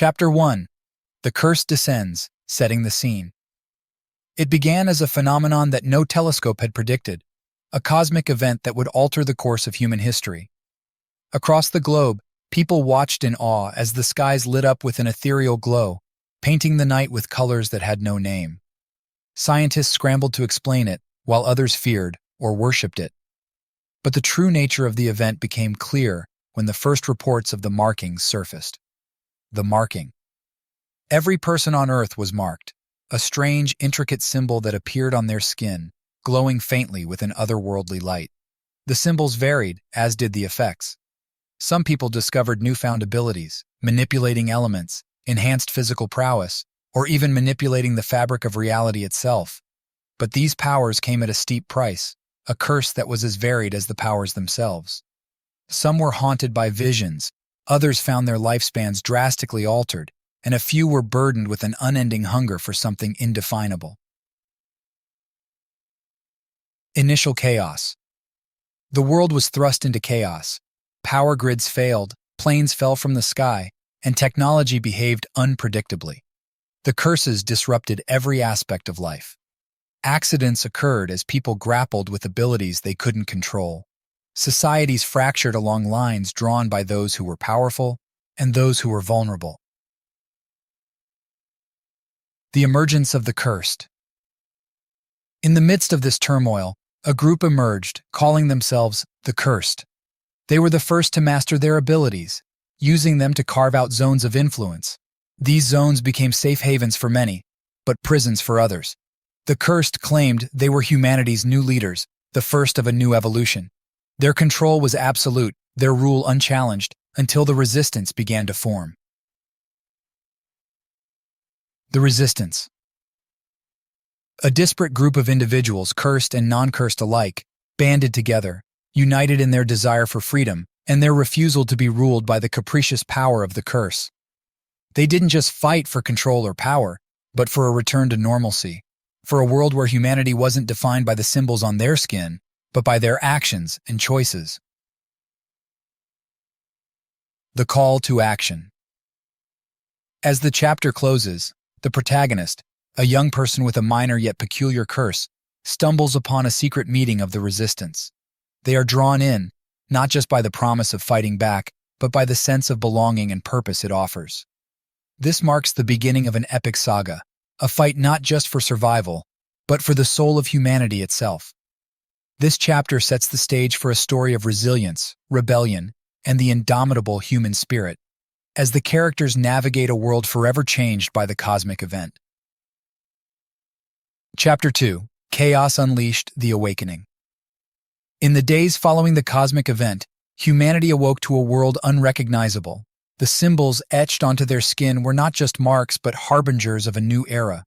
Chapter 1. The Curse Descends, Setting the Scene. It began as a phenomenon that no telescope had predicted, a cosmic event that would alter the course of human history. Across the globe, people watched in awe as the skies lit up with an ethereal glow, painting the night with colors that had no name. Scientists scrambled to explain it, while others feared or worshipped it. But the true nature of the event became clear when the first reports of the markings surfaced. The marking. Every person on Earth was marked, a strange, intricate symbol that appeared on their skin, glowing faintly with an otherworldly light. The symbols varied, as did the effects. Some people discovered newfound abilities, manipulating elements, enhanced physical prowess, or even manipulating the fabric of reality itself. But these powers came at a steep price, a curse that was as varied as the powers themselves. Some were haunted by visions, others found their lifespans drastically altered, and a few were burdened with an unending hunger for something indefinable. Initial chaos. The world was thrust into chaos. Power grids failed, planes fell from the sky, and technology behaved unpredictably. The curses disrupted every aspect of life. Accidents occurred as people grappled with abilities they couldn't control. Societies fractured along lines drawn by those who were powerful and those who were vulnerable. The emergence of the cursed. In the midst of this turmoil, a group emerged, calling themselves the Cursed. They were the first to master their abilities, using them to carve out zones of influence. These zones became safe havens for many, but prisons for others. The Cursed claimed they were humanity's new leaders, the first of a new evolution. Their control was absolute, their rule unchallenged, until the resistance began to form. The resistance. A disparate group of individuals, cursed and non-cursed alike, banded together, united in their desire for freedom and their refusal to be ruled by the capricious power of the curse. They didn't just fight for control or power, but for a return to normalcy, for a world where humanity wasn't defined by the symbols on their skin, but by their actions and choices. The call to action. As the chapter closes, the protagonist, a young person with a minor yet peculiar curse, stumbles upon a secret meeting of the resistance. They are drawn in, not just by the promise of fighting back, but by the sense of belonging and purpose it offers. This marks the beginning of an epic saga, a fight not just for survival, but for the soul of humanity itself. This chapter sets the stage for a story of resilience, rebellion, and the indomitable human spirit, as the characters navigate a world forever changed by the cosmic event. Chapter 2. Chaos Unleashed, The Awakening. In the days following the cosmic event, humanity awoke to a world unrecognizable. The symbols etched onto their skin were not just marks but harbingers of a new era.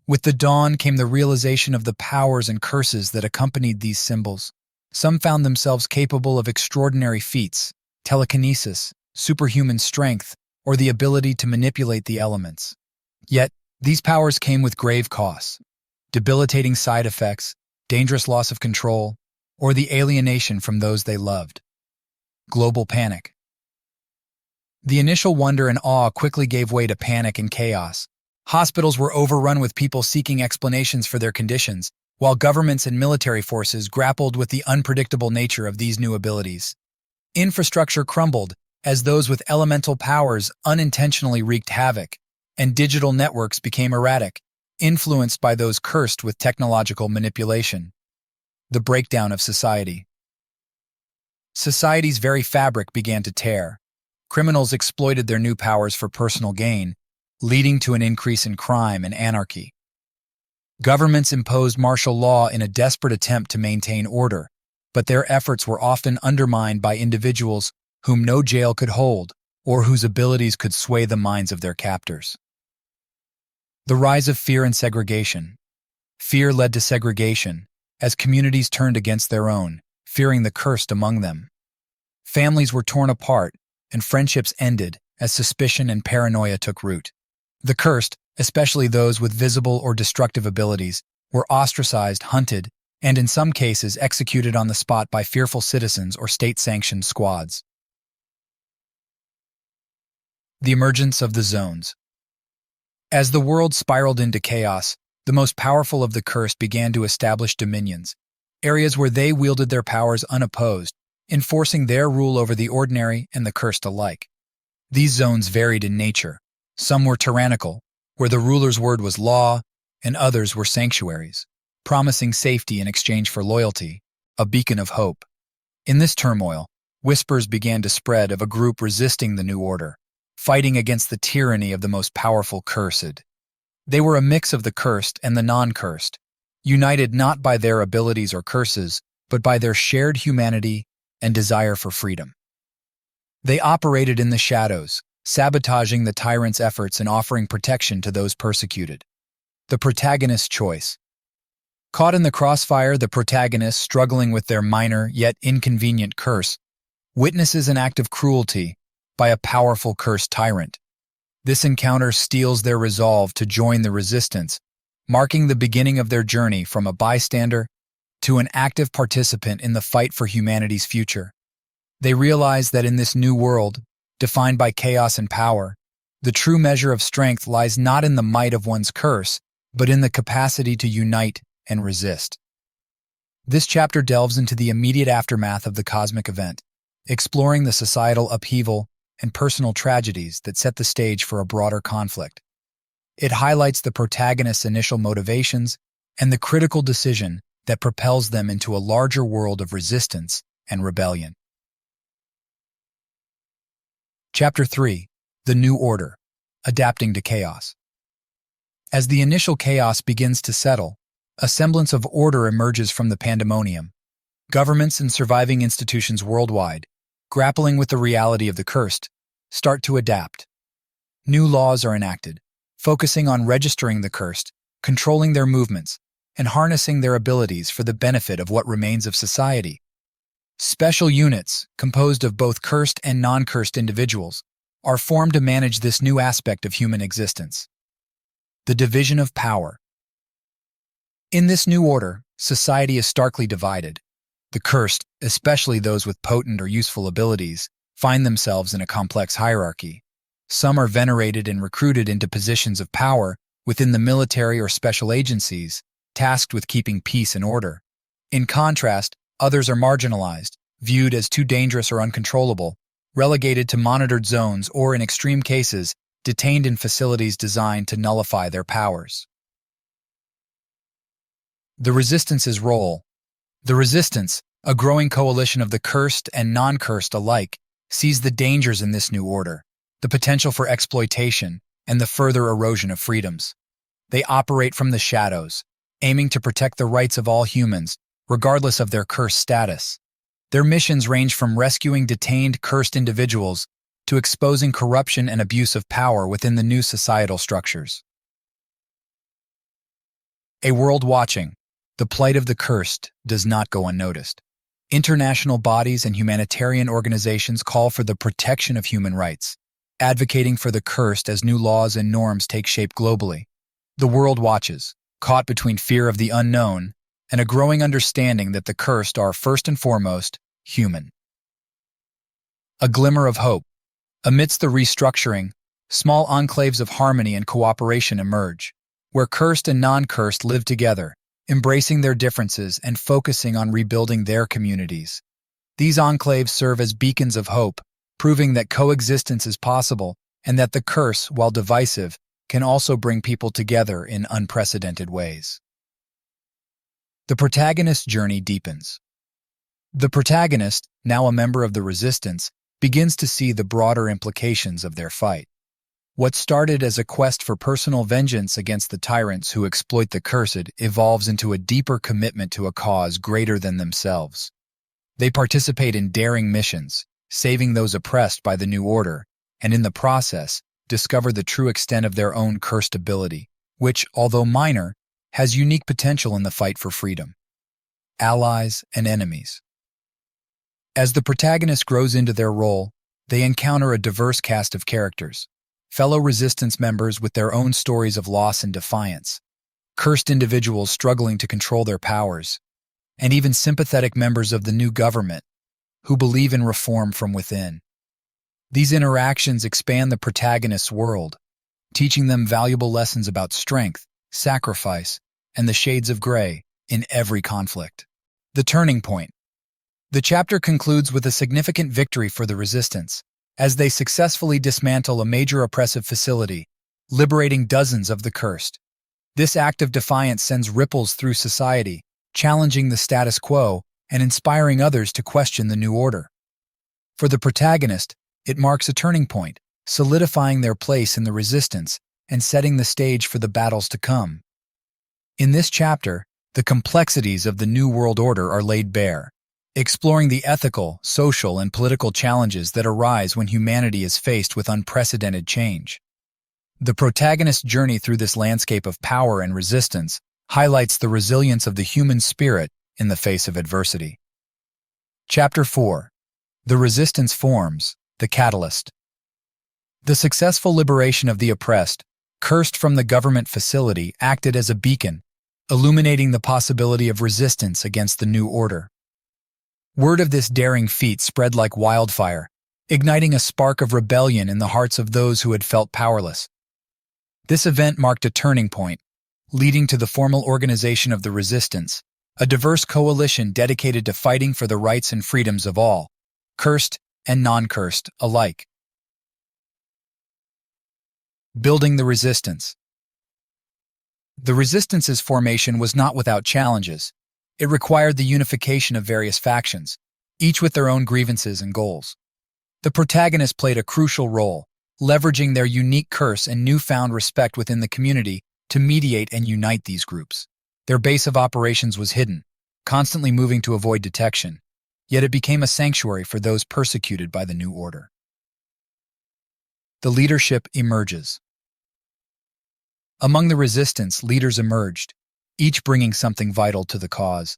With the dawn came the realization of the powers and curses that accompanied these symbols. Some found themselves capable of extraordinary feats, telekinesis, superhuman strength, or the ability to manipulate the elements. Yet, these powers came with grave costs: debilitating side effects, dangerous loss of control, or the alienation from those they loved. Global panic. The initial wonder and awe quickly gave way to panic and chaos. Hospitals were overrun with people seeking explanations for their conditions, while governments and military forces grappled with the unpredictable nature of these new abilities. Infrastructure crumbled as those with elemental powers unintentionally wreaked havoc, and digital networks became erratic, influenced by those cursed with technological manipulation. The breakdown of society. Society's very fabric began to tear. Criminals exploited their new powers for personal gain, leading to an increase in crime and anarchy. Governments imposed martial law in a desperate attempt to maintain order, but their efforts were often undermined by individuals whom no jail could hold or whose abilities could sway the minds of their captors. The rise of fear and segregation. Fear led to segregation, as communities turned against their own, fearing the cursed among them. Families were torn apart, and friendships ended as suspicion and paranoia took root. The cursed, especially those with visible or destructive abilities, were ostracized, hunted, and in some cases executed on the spot by fearful citizens or state-sanctioned squads. The emergence of the zones. As the world spiraled into chaos, the most powerful of the cursed began to establish dominions, areas where they wielded their powers unopposed, enforcing their rule over the ordinary and the cursed alike. These zones varied in nature. Some were tyrannical, where the ruler's word was law, and others were sanctuaries, promising safety in exchange for loyalty, a beacon of hope. In this turmoil, whispers began to spread of a group resisting the new order, fighting against the tyranny of the most powerful cursed. They were a mix of the cursed and the non-cursed, united not by their abilities or curses, but by their shared humanity and desire for freedom. They operated in the shadows, sabotaging the tyrant's efforts and offering protection to those persecuted. The protagonist's choice. Caught in the crossfire, the protagonist, struggling with their minor yet inconvenient curse, witnesses an act of cruelty by a powerful cursed tyrant. This encounter steels their resolve to join the resistance, marking the beginning of their journey from a bystander to an active participant in the fight for humanity's future. They realize that in this new world, defined by chaos and power, the true measure of strength lies not in the might of one's curse, but in the capacity to unite and resist. This chapter delves into the immediate aftermath of the cosmic event, exploring the societal upheaval and personal tragedies that set the stage for a broader conflict. It highlights the protagonist's initial motivations and the critical decision that propels them into a larger world of resistance and rebellion. Chapter 3. The New Order. Adapting to Chaos. As the initial chaos begins to settle, a semblance of order emerges from the pandemonium. Governments and surviving institutions worldwide, grappling with the reality of the cursed, start to adapt. New laws are enacted, focusing on registering the cursed, controlling their movements, and harnessing their abilities for the benefit of what remains of society. Special units, composed of both cursed and non-cursed individuals, are formed to manage this new aspect of human existence. The division of power. In this new order, society is starkly divided. The cursed, especially those with potent or useful abilities, find themselves in a complex hierarchy. Some are venerated and recruited into positions of power within the military or special agencies, tasked with keeping peace and order. In contrast, others are marginalized, viewed as too dangerous or uncontrollable, relegated to monitored zones or, in extreme cases, detained in facilities designed to nullify their powers. The Resistance's role. The Resistance, a growing coalition of the cursed and non-cursed alike, sees the dangers in this new order, the potential for exploitation, and the further erosion of freedoms. They operate from the shadows, aiming to protect the rights of all humans, regardless of their cursed status. Their missions range from rescuing detained, cursed individuals to exposing corruption and abuse of power within the new societal structures. A world watching. The plight of the cursed does not go unnoticed. International bodies and humanitarian organizations call for the protection of human rights, advocating for the cursed as new laws and norms take shape globally. The world watches, caught between fear of the unknown and a growing understanding that the cursed are, first and foremost, human. A glimmer of hope. Amidst the restructuring, small enclaves of harmony and cooperation emerge, where cursed and non-cursed live together, embracing their differences and focusing on rebuilding their communities. These enclaves serve as beacons of hope, proving that coexistence is possible and that the curse, while divisive, can also bring people together in unprecedented ways. The protagonist's journey deepens. The protagonist, now a member of the Resistance, begins to see the broader implications of their fight. What started as a quest for personal vengeance against the tyrants who exploit the cursed evolves into a deeper commitment to a cause greater than themselves. They participate in daring missions, saving those oppressed by the new order, and in the process, discover the true extent of their own cursed ability, which, although minor, has unique potential in the fight for freedom. Allies and enemies. As the protagonist grows into their role, they encounter a diverse cast of characters. Fellow Resistance members with their own stories of loss and defiance, cursed individuals struggling to control their powers, and even sympathetic members of the new government who believe in reform from within. These interactions expand the protagonist's world, teaching them valuable lessons about strength, sacrifice, and the shades of gray in every conflict. The turning point. The chapter concludes with a significant victory for the Resistance, as they successfully dismantle a major oppressive facility, liberating dozens of the cursed. This act of defiance sends ripples through society, challenging the status quo and inspiring others to question the new order. For the protagonist, it marks a turning point, solidifying their place in the Resistance and setting the stage for the battles to come. In this chapter, the complexities of the New World Order are laid bare, exploring the ethical, social, and political challenges that arise when humanity is faced with unprecedented change. The protagonist's journey through this landscape of power and resistance highlights the resilience of the human spirit in the face of adversity. Chapter 4. The Resistance Forms, the Catalyst. The successful liberation of the oppressed, cursed from the government facility, acted as a beacon, illuminating the possibility of resistance against the new order. Word of this daring feat spread like wildfire, igniting a spark of rebellion in the hearts of those who had felt powerless. This event marked a turning point, leading to the formal organization of the Resistance, a diverse coalition dedicated to fighting for the rights and freedoms of all, cursed and non-cursed alike. Building the Resistance. The Resistance's formation was not without challenges. It required the unification of various factions, each with their own grievances and goals. The protagonist played a crucial role, leveraging their unique curse and newfound respect within the community to mediate and unite these groups. Their base of operations was hidden, constantly moving to avoid detection, yet it became a sanctuary for those persecuted by the new order. The leadership emerges. Among the Resistance, leaders emerged, each bringing something vital to the cause.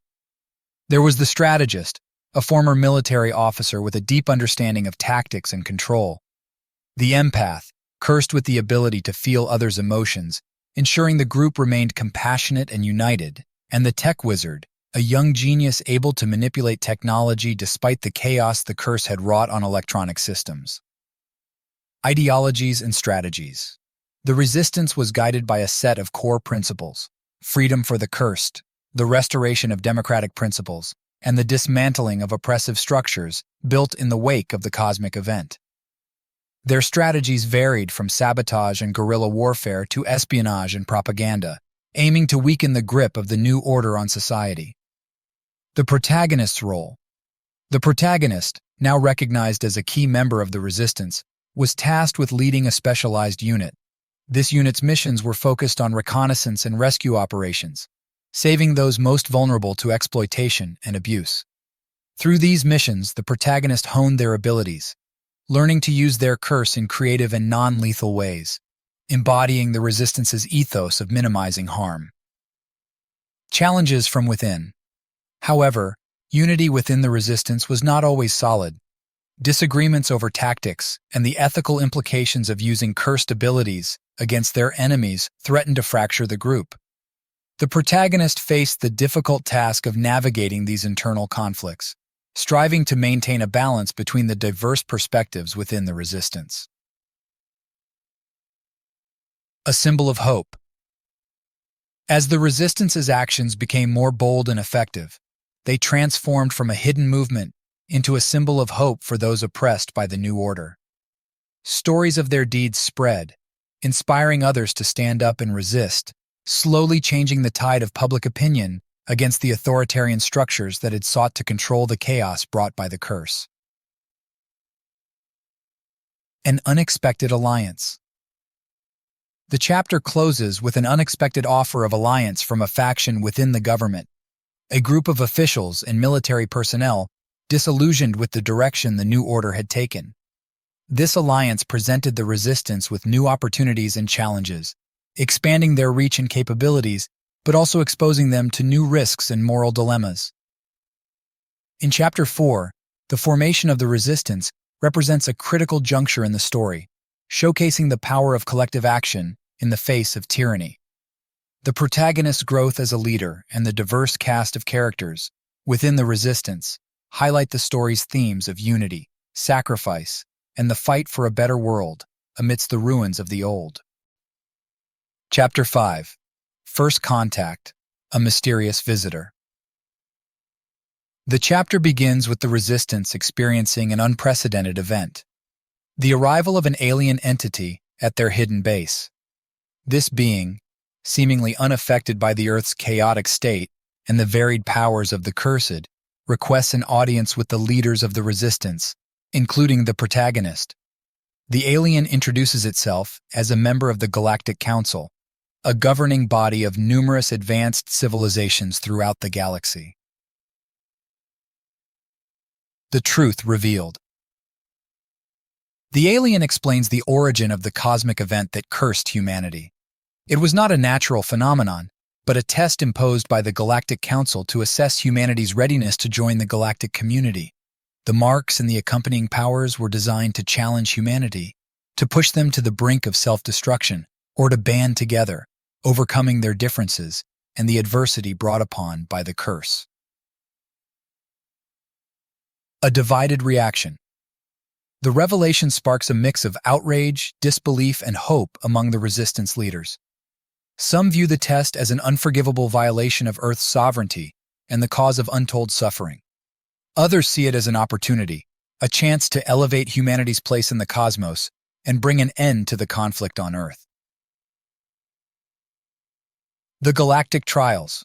There was the strategist, a former military officer with a deep understanding of tactics and control. The empath, cursed with the ability to feel others' emotions, ensuring the group remained compassionate and united, and the tech wizard, a young genius able to manipulate technology despite the chaos the curse had wrought on electronic systems. Ideologies and strategies. The Resistance was guided by a set of core principles: freedom for the cursed, the restoration of democratic principles, and the dismantling of oppressive structures built in the wake of the cosmic event. Their strategies varied from sabotage and guerrilla warfare to espionage and propaganda, aiming to weaken the grip of the new order on society. The protagonist's role. The protagonist, now recognized as a key member of the Resistance, was tasked with leading a specialized unit. This unit's missions were focused on reconnaissance and rescue operations, saving those most vulnerable to exploitation and abuse. Through these missions, the protagonist honed their abilities, learning to use their curse in creative and non-lethal ways, embodying the Resistance's ethos of minimizing harm. Challenges from within. However, unity within the Resistance was not always solid. Disagreements over tactics and the ethical implications of using cursed abilities against their enemies threatened to fracture the group. The protagonist faced the difficult task of navigating these internal conflicts, striving to maintain a balance between the diverse perspectives within the Resistance. A symbol of hope. As the Resistance's actions became more bold and effective, they transformed from a hidden movement into a symbol of hope for those oppressed by the new order. Stories of their deeds spread, inspiring others to stand up and resist, slowly changing the tide of public opinion against the authoritarian structures that had sought to control the chaos brought by the curse. An unexpected alliance. The chapter closes with an unexpected offer of alliance from a faction within the government. A group of officials and military personnel disillusioned with the direction the new order had taken. This alliance presented the Resistance with new opportunities and challenges, expanding their reach and capabilities, but also exposing them to new risks and moral dilemmas. In Chapter 4, the formation of the Resistance represents a critical juncture in the story, showcasing the power of collective action in the face of tyranny. The protagonist's growth as a leader and the diverse cast of characters within the Resistance highlight the story's themes of unity, sacrifice, and the fight for a better world amidst the ruins of the old. Chapter 5. First Contact, a Mysterious Visitor. The chapter begins with the Resistance experiencing an unprecedented event: the arrival of an alien entity at their hidden base. This being, seemingly unaffected by the Earth's chaotic state and the varied powers of the Cursed, requests an audience with the leaders of the Resistance, including the protagonist. The alien introduces itself as a member of the Galactic Council, a governing body of numerous advanced civilizations throughout the galaxy. The truth revealed. The alien explains the origin of the cosmic event that cursed humanity. It was not a natural phenomenon, but a test imposed by the Galactic Council to assess humanity's readiness to join the galactic community. The marks and the accompanying powers were designed to challenge humanity, to push them to the brink of self-destruction, or to band together, overcoming their differences and the adversity brought upon by the curse. A divided reaction. The revelation sparks a mix of outrage, disbelief, and hope among the Resistance leaders. Some view the test as an unforgivable violation of Earth's sovereignty and the cause of untold suffering. Others see it as an opportunity, a chance to elevate humanity's place in the cosmos and bring an end to the conflict on Earth. The Galactic Trials.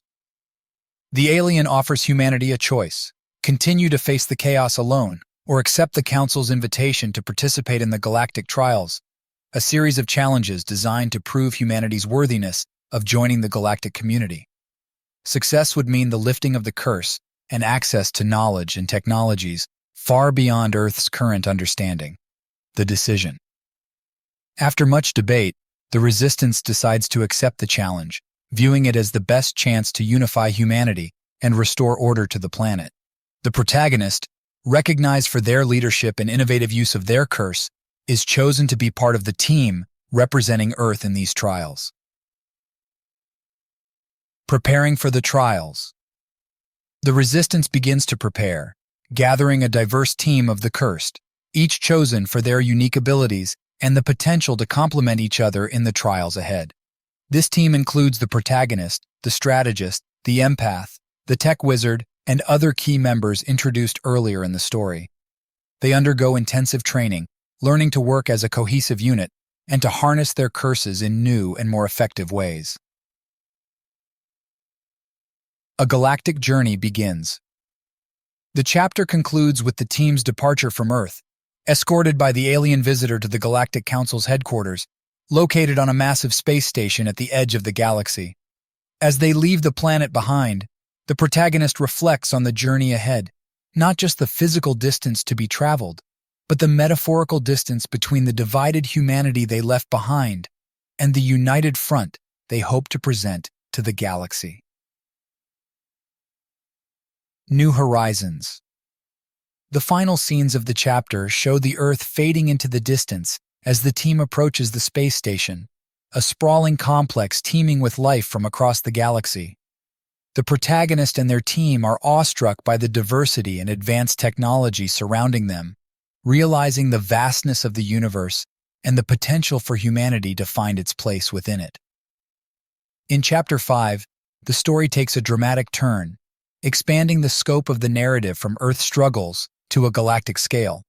The alien offers humanity a choice: continue to face the chaos alone, or accept the Council's invitation to participate in the Galactic Trials, a series of challenges designed to prove humanity's worthiness of joining the galactic community. Success would mean the lifting of the curse and access to knowledge and technologies far beyond Earth's current understanding. The decision. After much debate, the Resistance decides to accept the challenge, viewing it as the best chance to unify humanity and restore order to the planet. The protagonist, recognized for their leadership and innovative use of their curse, is chosen to be part of the team representing Earth in these trials. Preparing for the trials. The Resistance begins to prepare, gathering a diverse team of the cursed, each chosen for their unique abilities and the potential to complement each other in the trials ahead. This team includes the protagonist, the strategist, the empath, the tech wizard, and other key members introduced earlier in the story. They undergo intensive training, learning to work as a cohesive unit and to harness their curses in new and more effective ways. A galactic journey begins. The chapter concludes with the team's departure from Earth, escorted by the alien visitor to the Galactic Council's headquarters, located on a massive space station at the edge of the galaxy. As they leave the planet behind, the protagonist reflects on the journey ahead, not just the physical distance to be traveled, but the metaphorical distance between the divided humanity they left behind and the united front they hope to present to the galaxy. New Horizons. The final scenes of the chapter show the Earth fading into the distance as the team approaches the space station, a sprawling complex teeming with life from across the galaxy. The protagonist and their team are awestruck by the diversity and advanced technology surrounding them, realizing the vastness of the universe and the potential for humanity to find its place within it. In Chapter 5, the story takes a dramatic turn, expanding the scope of the narrative from Earth's struggles to a galactic scale.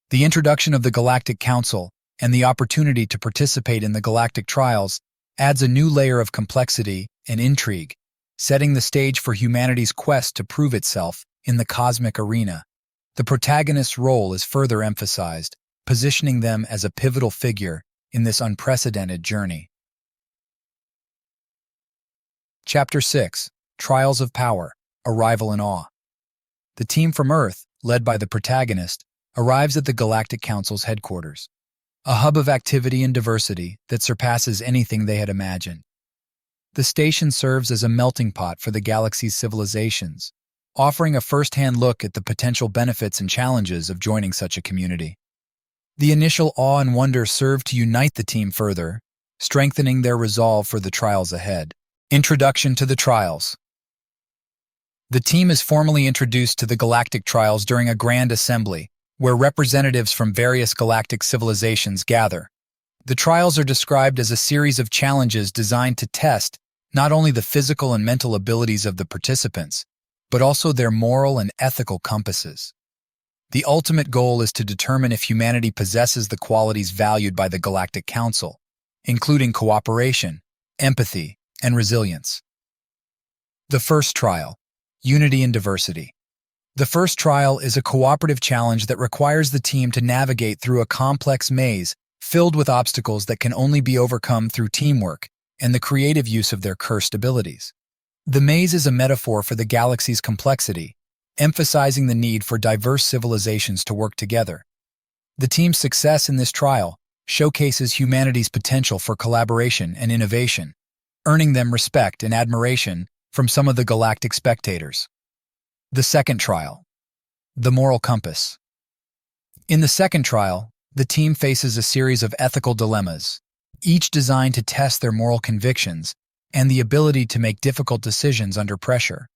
The introduction of the Galactic Council and the opportunity to participate in the galactic trials adds a new layer of complexity and intrigue, setting the stage for humanity's quest to prove itself in the cosmic arena. The protagonist's role is further emphasized, positioning them as a pivotal figure in this unprecedented journey. Chapter 6. Trials of Power, Arrival in Awe. The team from Earth, led by the protagonist, arrives at the Galactic Council's headquarters, a hub of activity and diversity that surpasses anything they had imagined. The station serves as a melting pot for the galaxy's civilizations, offering a first-hand look at the potential benefits and challenges of joining such a community. The initial awe and wonder serve to unite the team further, strengthening their resolve for the trials ahead. Introduction to the trials. The team is formally introduced to the galactic trials during a grand assembly, where representatives from various galactic civilizations gather. The trials are described as a series of challenges designed to test not only the physical and mental abilities of the participants, but also their moral and ethical compasses. The ultimate goal is to determine if humanity possesses the qualities valued by the Galactic Council, including cooperation, empathy, and resilience. The first trial, Unity and Diversity. The first trial is a cooperative challenge that requires the team to navigate through a complex maze filled with obstacles that can only be overcome through teamwork and the creative use of their cursed abilities. The maze is a metaphor for the galaxy's complexity, emphasizing the need for diverse civilizations to work together. The team's success in this trial showcases humanity's potential for collaboration and innovation, earning them respect and admiration from some of the galactic spectators. The second trial, the Moral Compass. In the second trial, the team faces a series of ethical dilemmas, each designed to test their moral convictions and the ability to make difficult decisions under pressure.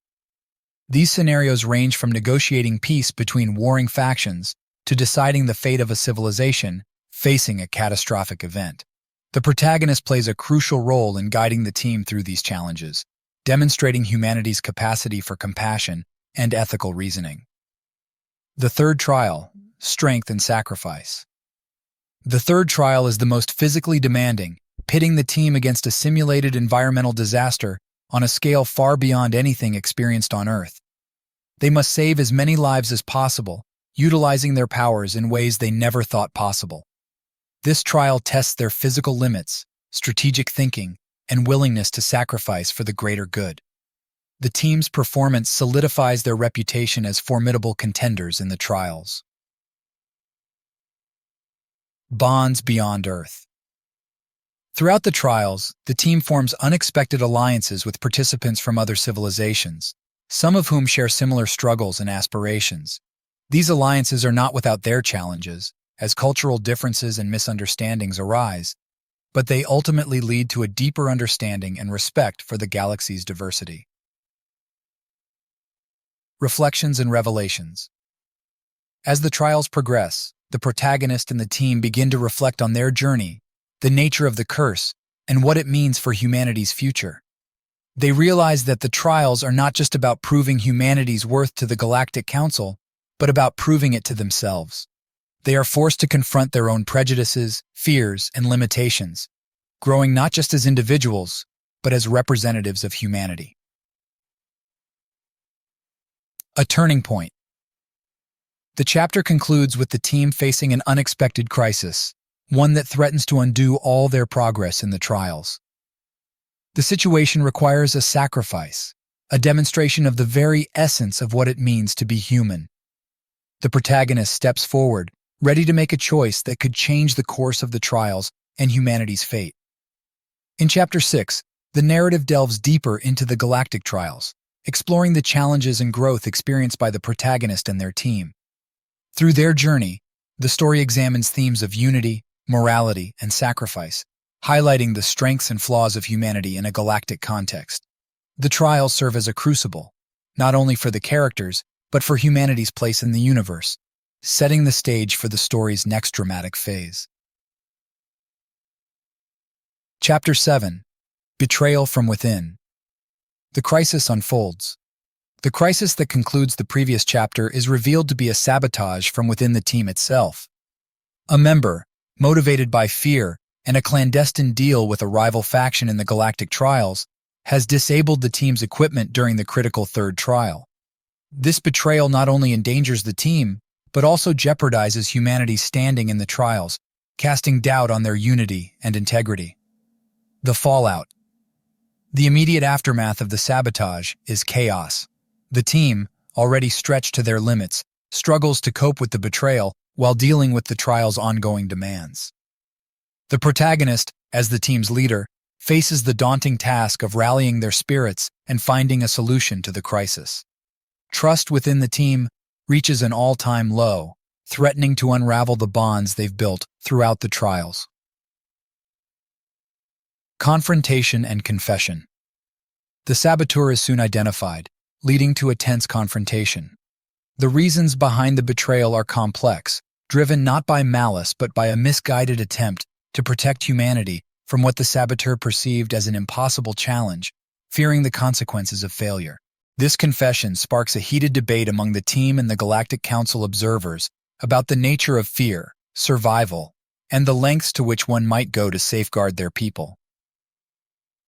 These scenarios range from negotiating peace between warring factions to deciding the fate of a civilization facing a catastrophic event. The protagonist plays a crucial role in guiding the team through these challenges, demonstrating humanity's capacity for compassion and ethical reasoning. The third trial, Strength and Sacrifice. The third trial is the most physically demanding, pitting the team against a simulated environmental disaster on a scale far beyond anything experienced on Earth. They must save as many lives as possible, utilizing their powers in ways they never thought possible. This trial tests their physical limits, strategic thinking, and willingness to sacrifice for the greater good. The team's performance solidifies their reputation as formidable contenders in the trials. Bonds beyond Earth. Throughout the trials, the team forms unexpected alliances with participants from other civilizations, some of whom share similar struggles and aspirations. These alliances are not without their challenges, as cultural differences and misunderstandings arise, but they ultimately lead to a deeper understanding and respect for the galaxy's diversity. Reflections and Revelations. As the trials progress, the protagonist and the team begin to reflect on their journey, the nature of the curse, and what it means for humanity's future. They realize that the trials are not just about proving humanity's worth to the Galactic Council, but about proving it to themselves. They are forced to confront their own prejudices, fears, and limitations, growing not just as individuals, but as representatives of humanity. A turning point. The chapter concludes with the team facing an unexpected crisis, one that threatens to undo all their progress in the trials. The situation requires a sacrifice, a demonstration of the very essence of what it means to be human. The protagonist steps forward, ready to make a choice that could change the course of the trials and humanity's fate. In Chapter 6, the narrative delves deeper into the galactic trials, exploring the challenges and growth experienced by the protagonist and their team. Through their journey, the story examines themes of unity, morality, and sacrifice, highlighting the strengths and flaws of humanity in a galactic context. The trials serve as a crucible, not only for the characters, but for humanity's place in the universe, setting the stage for the story's next dramatic phase. Chapter 7. Betrayal from Within. The crisis unfolds. The crisis that concludes the previous chapter is revealed to be a sabotage from within the team itself. A member, motivated by fear and a clandestine deal with a rival faction in the galactic trials, has disabled the team's equipment during the critical third trial. This betrayal not only endangers the team, but also jeopardizes humanity's standing in the trials, casting doubt on their unity and integrity. The fallout. The immediate aftermath of the sabotage is chaos. The team, already stretched to their limits, struggles to cope with the betrayal while dealing with the trial's ongoing demands. The protagonist, as the team's leader, faces the daunting task of rallying their spirits and finding a solution to the crisis. Trust within the team reaches an all-time low, threatening to unravel the bonds they've built throughout the trials. Confrontation and confession. The saboteur is soon identified, leading to a tense confrontation. The reasons behind the betrayal are complex, driven not by malice but by a misguided attempt to protect humanity from what the saboteur perceived as an impossible challenge, fearing the consequences of failure. This confession sparks a heated debate among the team and the Galactic Council observers about the nature of fear, survival, and the lengths to which one might go to safeguard their people.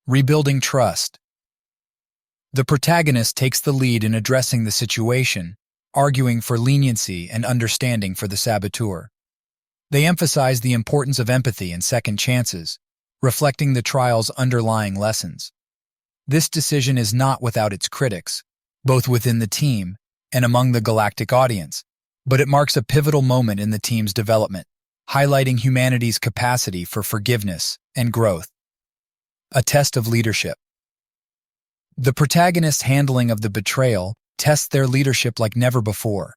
Rebuilding trust. The protagonist takes the lead in addressing the situation, arguing for leniency and understanding for the saboteur. They emphasize the importance of empathy and second chances, reflecting the trial's underlying lessons. This decision is not without its critics, both within the team and among the galactic audience, but it marks a pivotal moment in the team's development, highlighting humanity's capacity for forgiveness and growth. A test of leadership. The protagonist's handling of the betrayal tests their leadership like never before.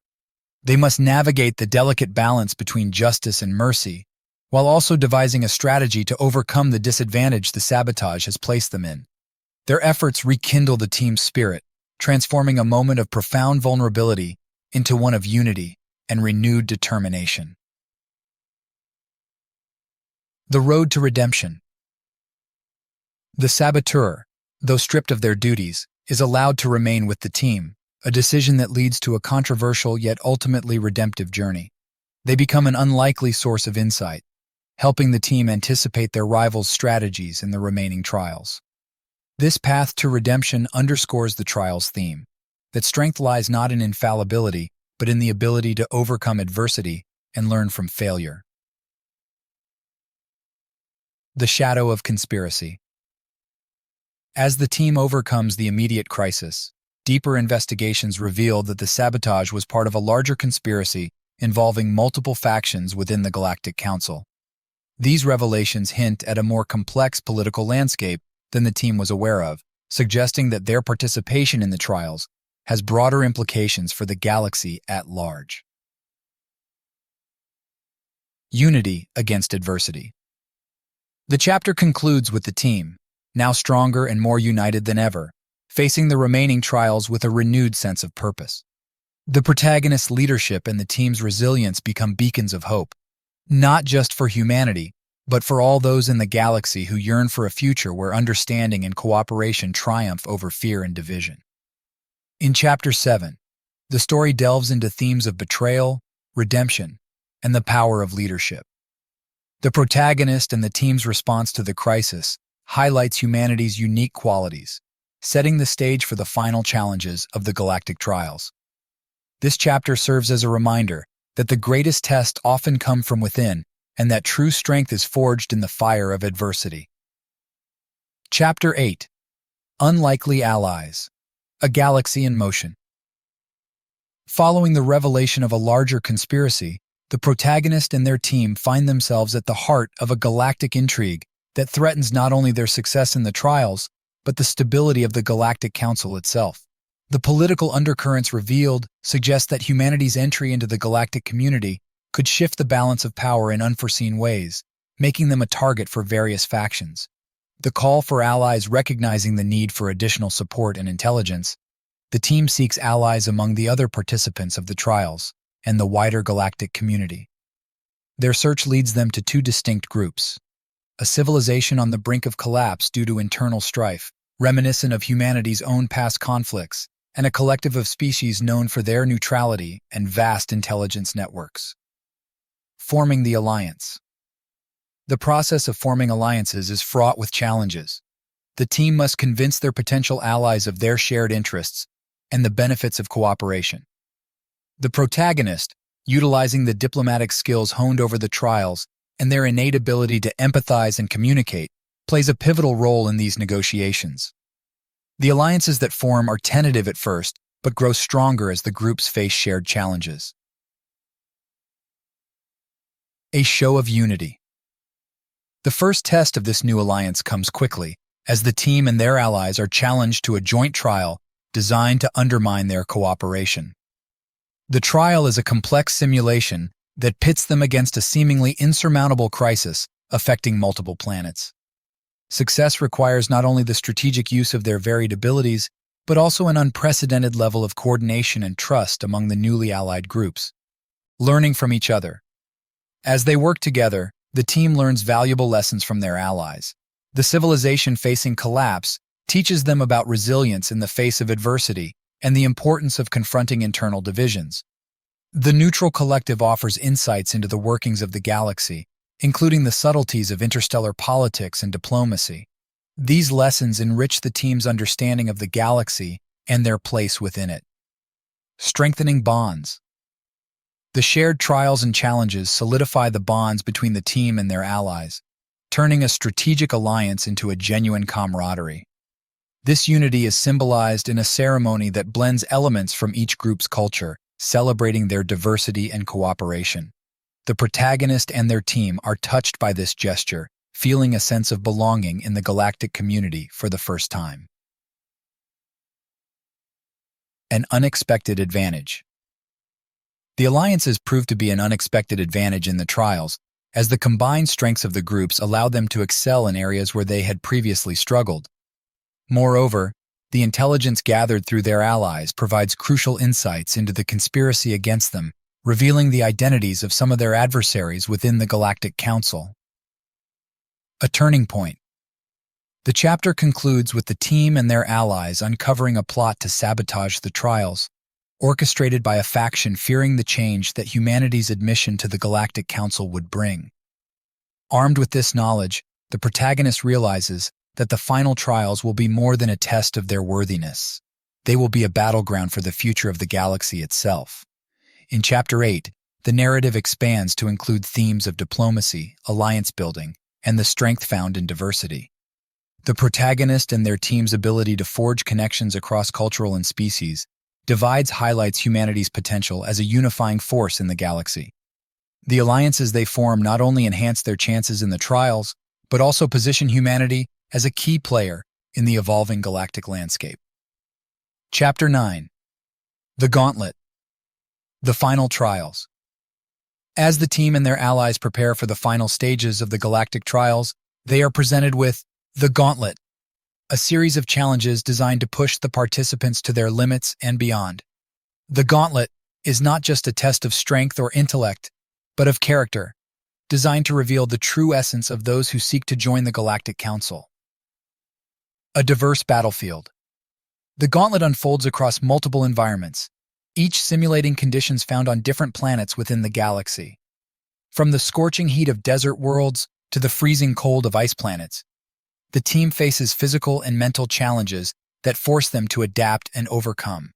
They must navigate the delicate balance between justice and mercy, while also devising a strategy to overcome the disadvantage the sabotage has placed them in. Their efforts rekindle the team's spirit, transforming a moment of profound vulnerability into one of unity and renewed determination. The road to redemption. The saboteur, though stripped of their duties, is allowed to remain with the team, a decision that leads to a controversial yet ultimately redemptive journey. They become an unlikely source of insight, helping the team anticipate their rivals' strategies in the remaining trials. This path to redemption underscores the trial's theme, that strength lies not in infallibility, but in the ability to overcome adversity and learn from failure. The shadow of conspiracy. As the team overcomes the immediate crisis, deeper investigations reveal that the sabotage was part of a larger conspiracy involving multiple factions within the Galactic Council. These revelations hint at a more complex political landscape than the team was aware of, suggesting that their participation in the trials has broader implications for the galaxy at large. Unity against adversity. The chapter concludes with the team, now stronger and more united than ever, facing the remaining trials with a renewed sense of purpose. The protagonist's leadership and the team's resilience become beacons of hope, not just for humanity, but for all those in the galaxy who yearn for a future where understanding and cooperation triumph over fear and division. In Chapter 7, the story delves into themes of betrayal, redemption, and the power of leadership. The protagonist and the team's response to the crisis highlights humanity's unique qualities, setting the stage for the final challenges of the galactic trials. This chapter serves as a reminder that the greatest tests often come from within, and that true strength is forged in the fire of adversity. Chapter 8. Unlikely Allies. A Galaxy in Motion. Following the revelation of a larger conspiracy, the protagonist and their team find themselves at the heart of a galactic intrigue that threatens not only their success in the trials, but the stability of the Galactic Council itself. The political undercurrents revealed suggest that humanity's entry into the galactic community could shift the balance of power in unforeseen ways, making them a target for various factions. The call for allies recognizing the need for additional support and intelligence, the team seeks allies among the other participants of the trials and the wider galactic community. Their search leads them to two distinct groups: a civilization on the brink of collapse due to internal strife, reminiscent of humanity's own past conflicts, and a collective of species known for their neutrality and vast intelligence networks. Forming the alliance. The process of forming alliances is fraught with challenges. The team must convince their potential allies of their shared interests and the benefits of cooperation. The protagonist, utilizing the diplomatic skills honed over the trials and their innate ability to empathize and communicate, plays a pivotal role in these negotiations. The alliances that form are tentative at first, but grow stronger as the groups face shared challenges. A show of unity. The first test of this new alliance comes quickly, as the team and their allies are challenged to a joint trial designed to undermine their cooperation. The trial is a complex simulation that pits them against a seemingly insurmountable crisis affecting multiple planets. Success requires not only the strategic use of their varied abilities, but also an unprecedented level of coordination and trust among the newly allied groups. Learning from each other. As they work together, the team learns valuable lessons from their allies. The civilization facing collapse teaches them about resilience in the face of adversity and the importance of confronting internal divisions. The neutral collective offers insights into the workings of the galaxy, including the subtleties of interstellar politics and diplomacy. These lessons enrich the team's understanding of the galaxy and their place within it. Strengthening bonds. The shared trials and challenges solidify the bonds between the team and their allies, turning a strategic alliance into a genuine camaraderie. This unity is symbolized in a ceremony that blends elements from each group's culture, celebrating their diversity and cooperation. The protagonist and their team are touched by this gesture, feeling a sense of belonging in the galactic community for the first time. An unexpected advantage. The alliances proved to be an unexpected advantage in the trials, as the combined strengths of the groups allowed them to excel in areas where they had previously struggled. Moreover, the intelligence gathered through their allies provides crucial insights into the conspiracy against them, revealing the identities of some of their adversaries within the Galactic Council. A turning point. The chapter concludes with the team and their allies uncovering a plot to sabotage the trials, orchestrated by a faction fearing the change that humanity's admission to the Galactic Council would bring. Armed with this knowledge, the protagonist realizes that the final trials will be more than a test of their worthiness. They will be a battleground for the future of the galaxy itself. In Chapter 8, the narrative expands to include themes of diplomacy, alliance building, and the strength found in diversity. The protagonist and their team's ability to forge connections across cultural and species divides highlights humanity's potential as a unifying force in the galaxy. The alliances they form not only enhance their chances in the trials, but also position humanity as a key player in the evolving galactic landscape. Chapter 9. The Gauntlet. The Final Trials. As the team and their allies prepare for the final stages of the galactic trials, they are presented with the Gauntlet, a series of challenges designed to push the participants to their limits and beyond. The Gauntlet is not just a test of strength or intellect, but of character, designed to reveal the true essence of those who seek to join the Galactic Council. A diverse battlefield. The Gauntlet unfolds across multiple environments, each simulating conditions found on different planets within the galaxy. From the scorching heat of desert worlds to the freezing cold of ice planets, the team faces physical and mental challenges that force them to adapt and overcome.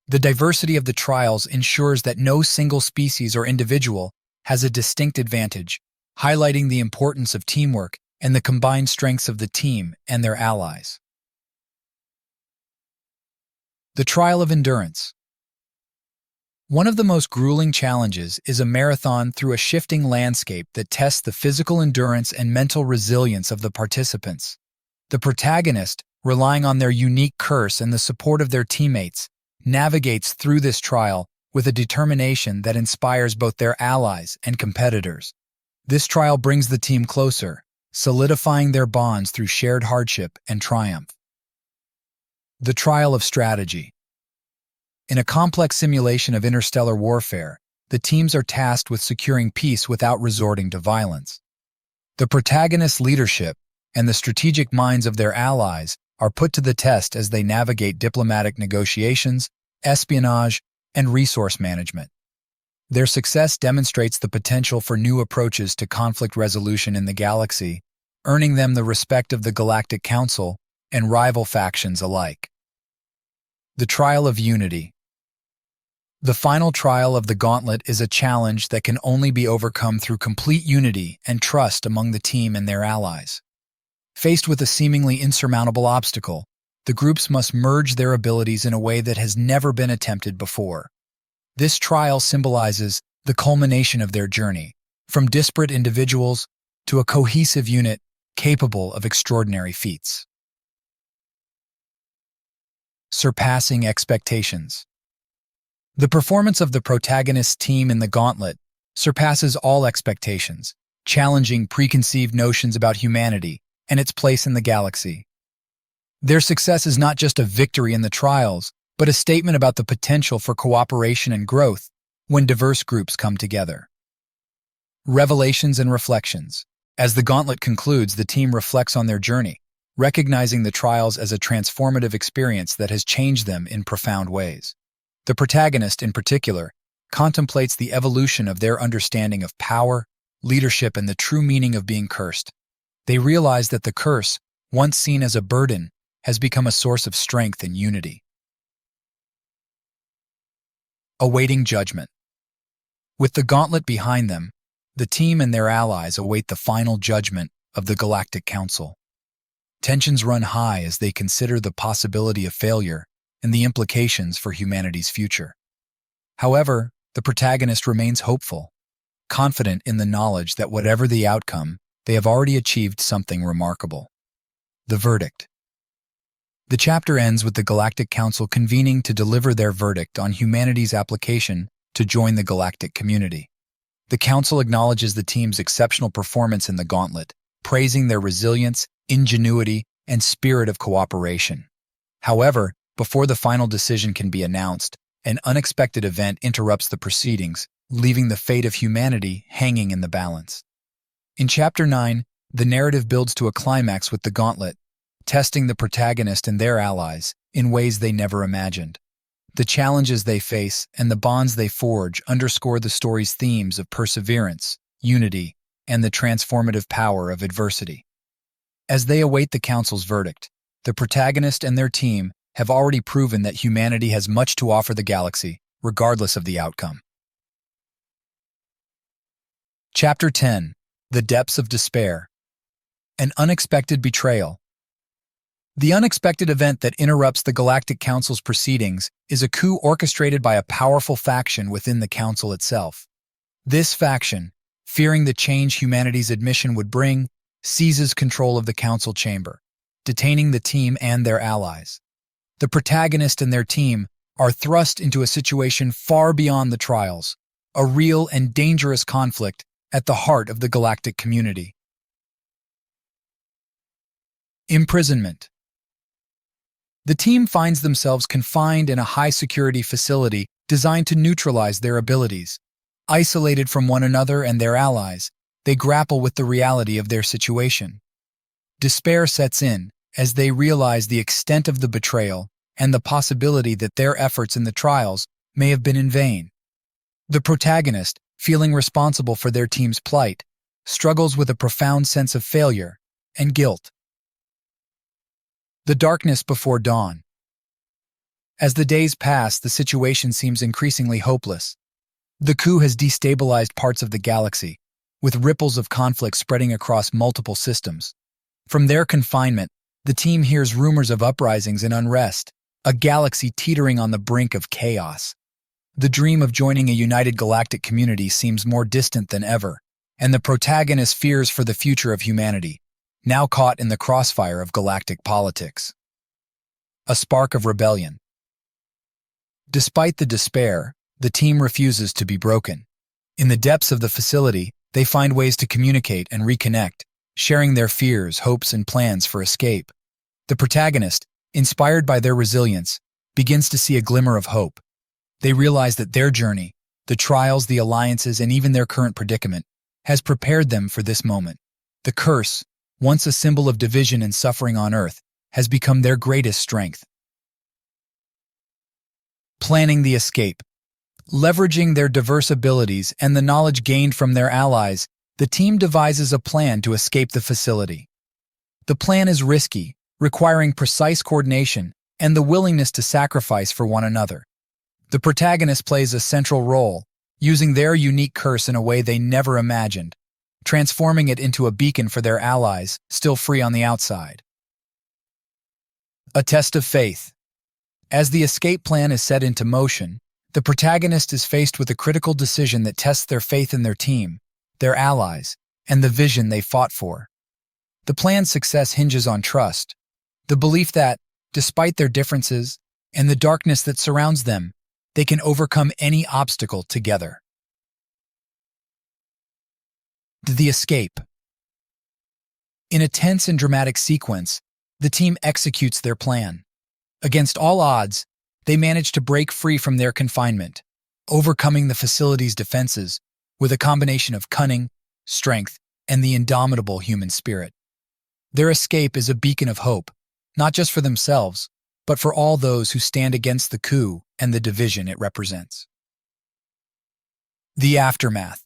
The diversity of the trials ensures that no single species or individual has a distinct advantage, highlighting the importance of teamwork and the combined strengths of the team and their allies. The Trial of Endurance. One of the most grueling challenges is a marathon through a shifting landscape that tests the physical endurance and mental resilience of the participants. The protagonist, relying on their unique curse and the support of their teammates, navigates through this trial with a determination that inspires both their allies and competitors. This trial brings the team closer, solidifying their bonds through shared hardship and triumph. The Trial of Strategy. In a complex simulation of interstellar warfare, the teams are tasked with securing peace without resorting to violence. The protagonist's leadership and the strategic minds of their allies are put to the test as they navigate diplomatic negotiations, espionage, and resource management. Their success demonstrates the potential for new approaches to conflict resolution in the galaxy, earning them the respect of the Galactic Council and rival factions alike. The Trial of Unity. The final trial of the Gauntlet is a challenge that can only be overcome through complete unity and trust among the team and their allies. Faced with a seemingly insurmountable obstacle, the groups must merge their abilities in a way that has never been attempted before. This trial symbolizes the culmination of their journey, from disparate individuals to a cohesive unit capable of extraordinary feats. Surpassing expectations. The performance of the protagonist's team in the Gauntlet surpasses all expectations, challenging preconceived notions about humanity and its place in the galaxy. Their success is not just a victory in the trials, but a statement about the potential for cooperation and growth when diverse groups come together. Revelations and reflections. As the gauntlet concludes, the team reflects on their journey, recognizing the trials as a transformative experience that has changed them in profound ways. The protagonist, in particular, contemplates the evolution of their understanding of power, leadership, and the true meaning of being cursed. They realize that the curse, once seen as a burden, has become a source of strength and unity. Awaiting judgment. With the gauntlet behind them, the team and their allies await the final judgment of the Galactic Council. Tensions run high as they consider the possibility of failure and the implications for humanity's future. However, the protagonist remains hopeful, confident in the knowledge that whatever the outcome, they have already achieved something remarkable. The verdict. The chapter ends with the Galactic Council convening to deliver their verdict on humanity's application to join the galactic community. The Council acknowledges the team's exceptional performance in the gauntlet, praising their resilience, ingenuity, and spirit of cooperation. However, before the final decision can be announced, an unexpected event interrupts the proceedings, leaving the fate of humanity hanging in the balance. In Chapter 9, the narrative builds to a climax with the gauntlet, testing the protagonist and their allies in ways they never imagined. The challenges they face and the bonds they forge underscore the story's themes of perseverance, unity, and the transformative power of adversity. As they await the Council's verdict, the protagonist and their team have already proven that humanity has much to offer the galaxy, regardless of the outcome. Chapter 10. The Depths of Despair. An Unexpected Betrayal. The unexpected event that interrupts the Galactic Council's proceedings is a coup orchestrated by a powerful faction within the Council itself. This faction, fearing the change humanity's admission would bring, seizes control of the Council chamber, detaining the team and their allies. The protagonist and their team are thrust into a situation far beyond the trials, a real and dangerous conflict at the heart of the galactic community. Imprisonment. The team finds themselves confined in a high-security facility designed to neutralize their abilities. Isolated from one another and their allies, they grapple with the reality of their situation. Despair sets in as they realize the extent of the betrayal and the possibility that their efforts in the trials may have been in vain. The protagonist, feeling responsible for their team's plight, struggles with a profound sense of failure and guilt. The darkness before dawn. As the days pass, the situation seems increasingly hopeless. The coup has destabilized parts of the galaxy, with ripples of conflict spreading across multiple systems. From their confinement, the team hears rumors of uprisings and unrest, a galaxy teetering on the brink of chaos. The dream of joining a united galactic community seems more distant than ever, and the protagonist fears for the future of humanity, now caught in the crossfire of galactic politics. A spark of rebellion. Despite the despair, the team refuses to be broken. In the depths of the facility, they find ways to communicate and reconnect, sharing their fears, hopes, and plans for escape. The protagonist, inspired by their resilience, begins to see a glimmer of hope. They realize that their journey, the trials, the alliances, and even their current predicament, has prepared them for this moment. The curse, once a symbol of division and suffering on Earth, has become their greatest strength. Planning the escape. Leveraging their diverse abilities and the knowledge gained from their allies, the team devises a plan to escape the facility. The plan is risky, requiring precise coordination and the willingness to sacrifice for one another. The protagonist plays a central role, using their unique curse in a way they never imagined, transforming it into a beacon for their allies, still free on the outside. A test of faith. As the escape plan is set into motion, the protagonist is faced with a critical decision that tests their faith in their team, their allies, and the vision they fought for. The plan's success hinges on trust, the belief that, despite their differences and the darkness that surrounds them, they can overcome any obstacle together. The escape. In a tense and dramatic sequence, The team executes their plan. Against all odds, they manage to break free from their confinement, overcoming the facility's defenses with a combination of cunning, strength, and the indomitable human spirit. Their escape is a beacon of hope, not just for themselves, but for all those who stand against the coup and the division it represents. The aftermath.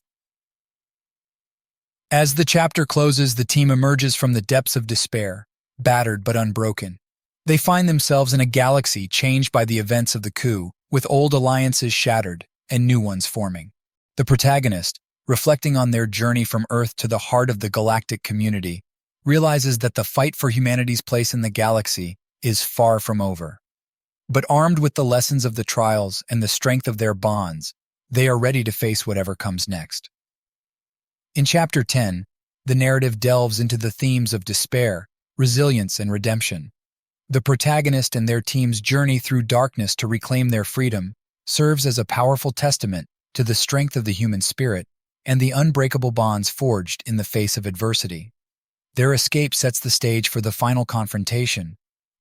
As the chapter closes, the team emerges from the depths of despair, battered but unbroken. They find themselves in a galaxy changed by the events of the coup, with old alliances shattered and new ones forming. The protagonist, reflecting on their journey from Earth to the heart of the galactic community, realizes that the fight for humanity's place in the galaxy is far from over. But armed with the lessons of the trials and the strength of their bonds, they are ready to face whatever comes next. In Chapter 10, the narrative delves into the themes of despair, resilience, and redemption. The protagonist and their team's journey through darkness to reclaim their freedom serves as a powerful testament to the strength of the human spirit and the unbreakable bonds forged in the face of adversity. Their escape sets the stage for the final confrontation,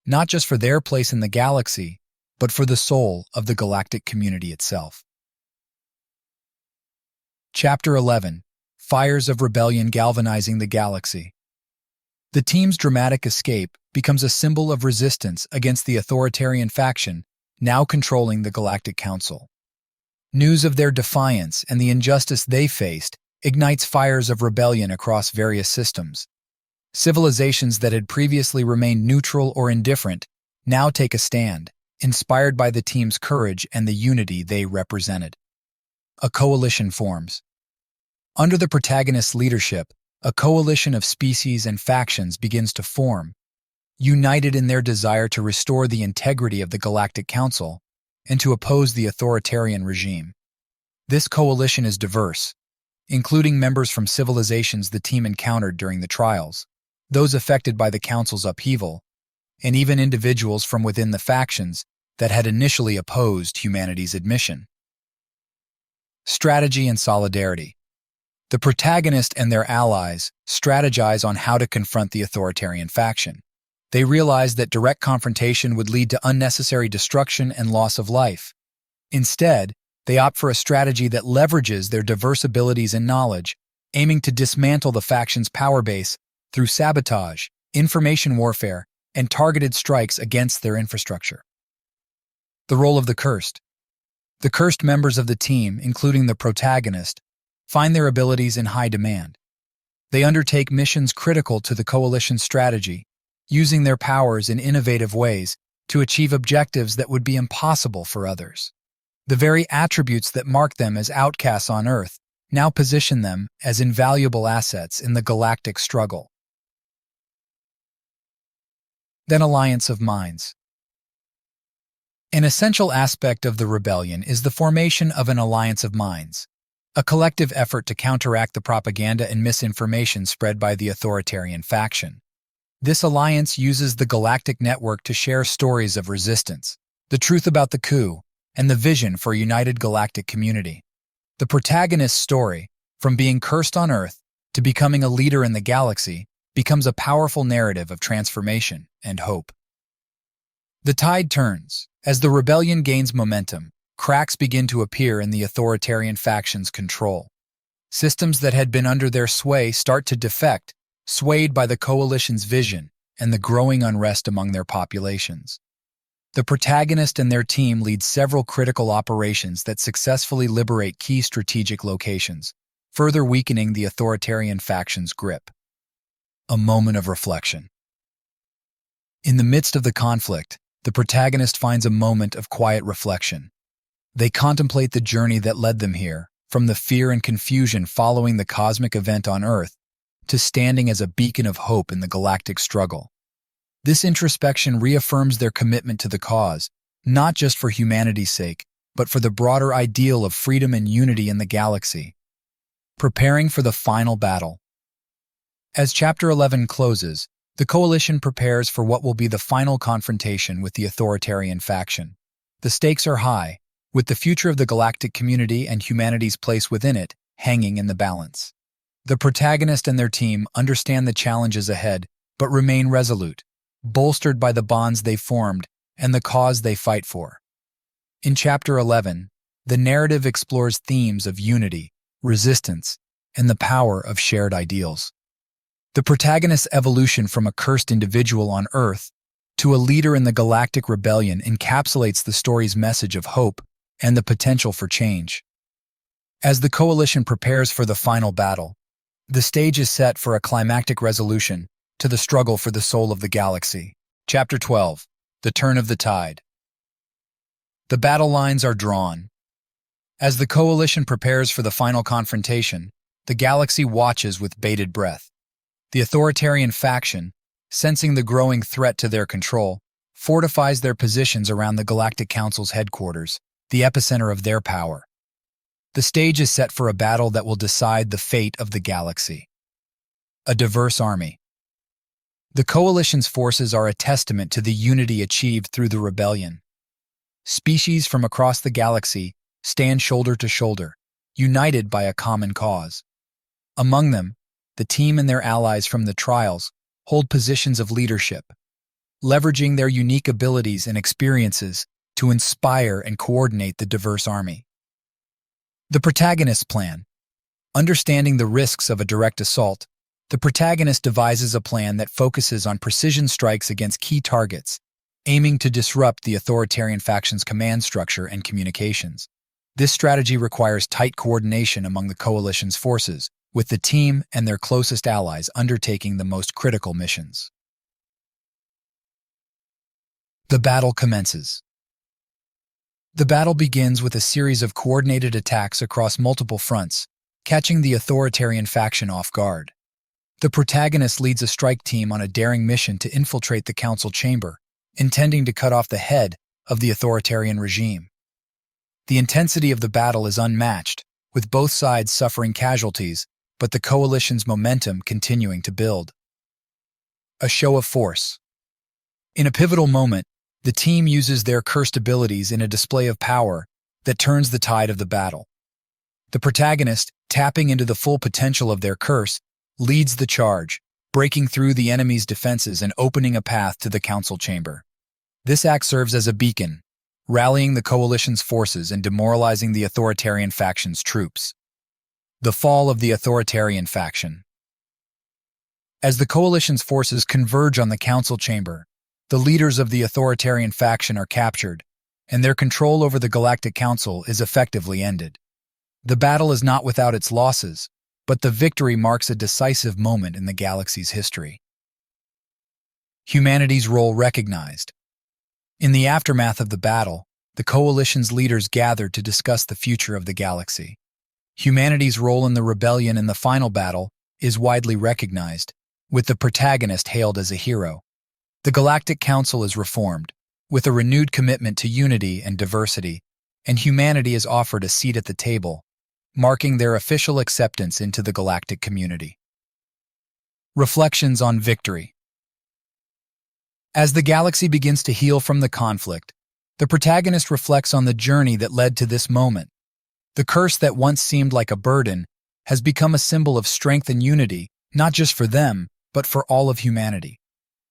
not just for their place in the galaxy, but for the soul of the galactic community itself. Chapter 11. Fires of Rebellion Galvanizing the Galaxy. The team's dramatic escape becomes a symbol of resistance against the authoritarian faction now controlling the Galactic Council. News of their defiance and the injustice they faced ignites fires of rebellion across various systems. Civilizations that had previously remained neutral or indifferent now take a stand, inspired by the team's courage and the unity they represented. A coalition forms. Under the protagonist's leadership, a coalition of species and factions begins to form, united in their desire to restore the integrity of the Galactic Council and to oppose the authoritarian regime. This coalition is diverse, including members from civilizations the team encountered during the trials, those affected by the Council's upheaval, and even individuals from within the factions that had initially opposed humanity's admission. Strategy and solidarity. The protagonist and their allies strategize on how to confront the authoritarian faction. They realize that direct confrontation would lead to unnecessary destruction and loss of life. Instead, they opt for a strategy that leverages their diverse abilities and knowledge, aiming to dismantle the faction's power base through sabotage, information warfare, and targeted strikes against their infrastructure. The role of the Cursed. The cursed members of the team, including the protagonist, find their abilities in high demand. They undertake missions critical to the coalition's strategy, using their powers in innovative ways to achieve objectives that would be impossible for others. The very attributes that mark them as outcasts on Earth now position them as invaluable assets in the galactic struggle. Then Alliance of Minds. An essential aspect of the rebellion is the formation of an alliance of minds, a collective effort to counteract the propaganda and misinformation spread by the authoritarian faction. This alliance uses the galactic network to share stories of resistance, the truth about the coup, and the vision for a united galactic community. The protagonist's story, from being cursed on Earth to becoming a leader in the galaxy, becomes a powerful narrative of transformation and hope. The tide turns. As the rebellion gains momentum, cracks begin to appear in the authoritarian faction's control. Systems that had been under their sway start to defect, swayed by the coalition's vision and the growing unrest among their populations. The protagonist and their team lead several critical operations that successfully liberate key strategic locations, further weakening the authoritarian faction's grip. A moment of reflection. In the midst of the conflict, the protagonist finds a moment of quiet reflection. They contemplate the journey that led them here, from the fear and confusion following the cosmic event on Earth, to standing as a beacon of hope in the galactic struggle. This introspection reaffirms their commitment to the cause, not just for humanity's sake, but for the broader ideal of freedom and unity in the galaxy. Preparing for the final battle. As Chapter 11 closes, the Coalition prepares for what will be the final confrontation with the authoritarian faction. The stakes are high, with the future of the galactic community and humanity's place within it hanging in the balance. The protagonist and their team understand the challenges ahead, but remain resolute, bolstered by the bonds they formed and the cause they fight for. In Chapter 11, the narrative explores themes of unity, resistance, and the power of shared ideals. The protagonist's evolution from a cursed individual on Earth to a leader in the Galactic Rebellion encapsulates the story's message of hope and the potential for change. As the Coalition prepares for the final battle, the stage is set for a climactic resolution to the struggle for the soul of the galaxy. Chapter 12, The Turn of the Tide. The battle lines are drawn. As the Coalition prepares for the final confrontation, the galaxy watches with bated breath. The authoritarian faction, sensing the growing threat to their control, fortifies their positions around the Galactic Council's headquarters, the epicenter of their power. The stage is set for a battle that will decide the fate of the galaxy. A diverse army. The Coalition's forces are a testament to the unity achieved through the rebellion. Species from across the galaxy stand shoulder to shoulder, united by a common cause. Among them, the team and their allies from the trials hold positions of leadership, leveraging their unique abilities and experiences to inspire and coordinate the diverse army. The protagonist's plan. Understanding the risks of a direct assault, the protagonist devises a plan that focuses on precision strikes against key targets, aiming to disrupt the authoritarian faction's command structure and communications. This strategy requires tight coordination among the Coalition's forces, with the team and their closest allies undertaking the most critical missions. The battle commences. The battle begins with a series of coordinated attacks across multiple fronts, catching the authoritarian faction off guard. The protagonist leads a strike team on a daring mission to infiltrate the council chamber, intending to cut off the head of the authoritarian regime. The intensity of the battle is unmatched, with both sides suffering casualties, but the Coalition's momentum continuing to build. A show of force. In a pivotal moment, the team uses their cursed abilities in a display of power that turns the tide of the battle. The protagonist, tapping into the full potential of their curse, leads the charge, breaking through the enemy's defenses and opening a path to the council chamber. This act serves as a beacon, rallying the Coalition's forces and demoralizing the authoritarian faction's troops. The fall of the authoritarian faction. As the Coalition's forces converge on the council chamber, the leaders of the authoritarian faction are captured, and their control over the Galactic Council is effectively ended. The battle is not without its losses, but the victory marks a decisive moment in the galaxy's history. Humanity's role recognized. In the aftermath of the battle, the Coalition's leaders gathered to discuss the future of the galaxy. Humanity's role in the rebellion in the final battle is widely recognized, with the protagonist hailed as a hero. The Galactic Council is reformed, with a renewed commitment to unity and diversity, and humanity is offered a seat at the table, marking their official acceptance into the galactic community. Reflections on victory. As the galaxy begins to heal from the conflict, the protagonist reflects on the journey that led to this moment. The curse that once seemed like a burden has become a symbol of strength and unity, not just for them, but for all of humanity.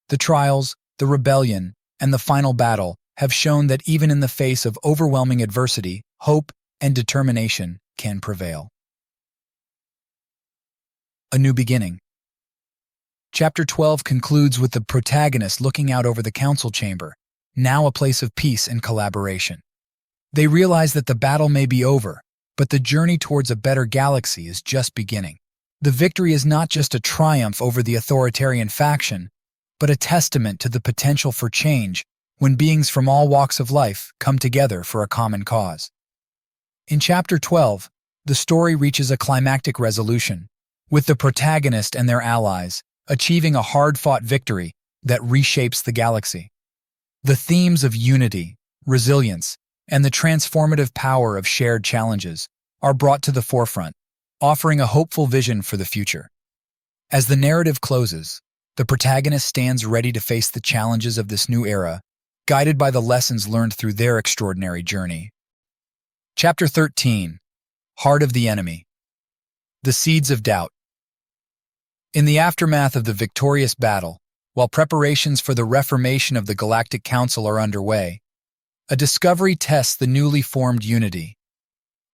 The trials, the rebellion, and the final battle have shown that even in the face of overwhelming adversity, hope and determination can prevail. A new beginning. Chapter 12 concludes with the protagonist looking out over the council chamber, now a place of peace and collaboration. They realize that the battle may be over, but the journey towards a better galaxy is just beginning. The victory is not just a triumph over the authoritarian faction, but a testament to the potential for change when beings from all walks of life come together for a common cause. In Chapter 12, the story reaches a climactic resolution, with the protagonist and their allies achieving a hard-fought victory that reshapes the galaxy. The themes of unity, resilience, and the transformative power of shared challenges are brought to the forefront, offering a hopeful vision for the future. As the narrative closes, the protagonist stands ready to face the challenges of this new era, guided by the lessons learned through their extraordinary journey. Chapter 13, Heart of the Enemy. The Seeds of Doubt. In the aftermath of the victorious battle, while preparations for the reformation of the Galactic Council are underway, a discovery tests the newly formed unity.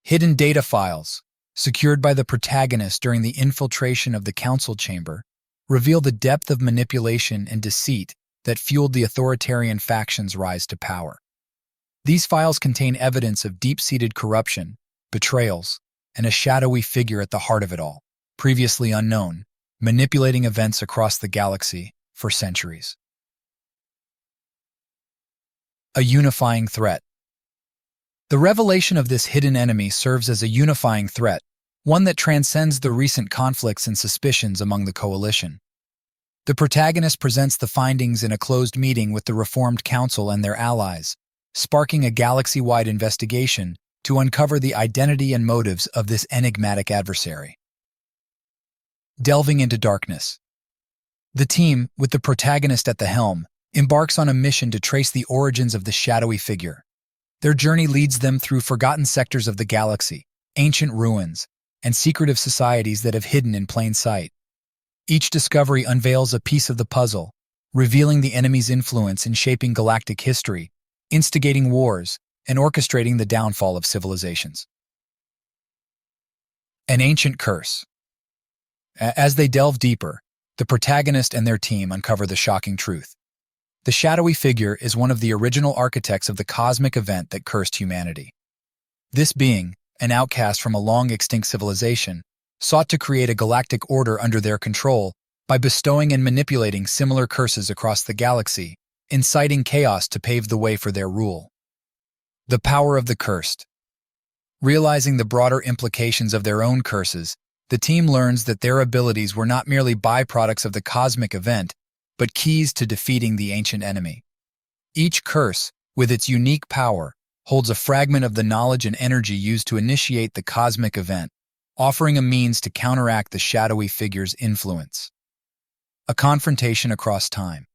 Hidden data files, secured by the protagonist during the infiltration of the council chamber, reveal the depth of manipulation and deceit that fueled the authoritarian faction's rise to power. These files contain evidence of deep-seated corruption, betrayals, and a shadowy figure at the heart of it all, previously unknown, manipulating events across the galaxy for centuries. A unifying threat. The revelation of this hidden enemy serves as a unifying threat, one that transcends the recent conflicts and suspicions among the coalition. The protagonist presents the findings in a closed meeting with the Reformed Council and their allies, sparking a galaxy-wide investigation to uncover the identity and motives of this enigmatic adversary. Delving into darkness. The team, with the protagonist at the helm, embarks on a mission to trace the origins of the shadowy figure. Their journey leads them through forgotten sectors of the galaxy, ancient ruins, and secretive societies that have hidden in plain sight. Each discovery unveils a piece of the puzzle, revealing the enemy's influence in shaping galactic history, instigating wars, and orchestrating the downfall of civilizations. An ancient curse. As they delve deeper, the protagonist and their team uncover the shocking truth. The shadowy figure is one of the original architects of the cosmic event that cursed humanity. This being, an outcast from a long-extinct civilization, sought to create a galactic order under their control by bestowing and manipulating similar curses across the galaxy, inciting chaos to pave the way for their rule. The power of the cursed. Realizing the broader implications of their own curses, the team learns that their abilities were not merely byproducts of the cosmic event, but keys to defeating the ancient enemy. Each curse, with its unique power, holds a fragment of the knowledge and energy used to initiate the cosmic event, offering a means to counteract the shadowy figure's influence. A confrontation across time.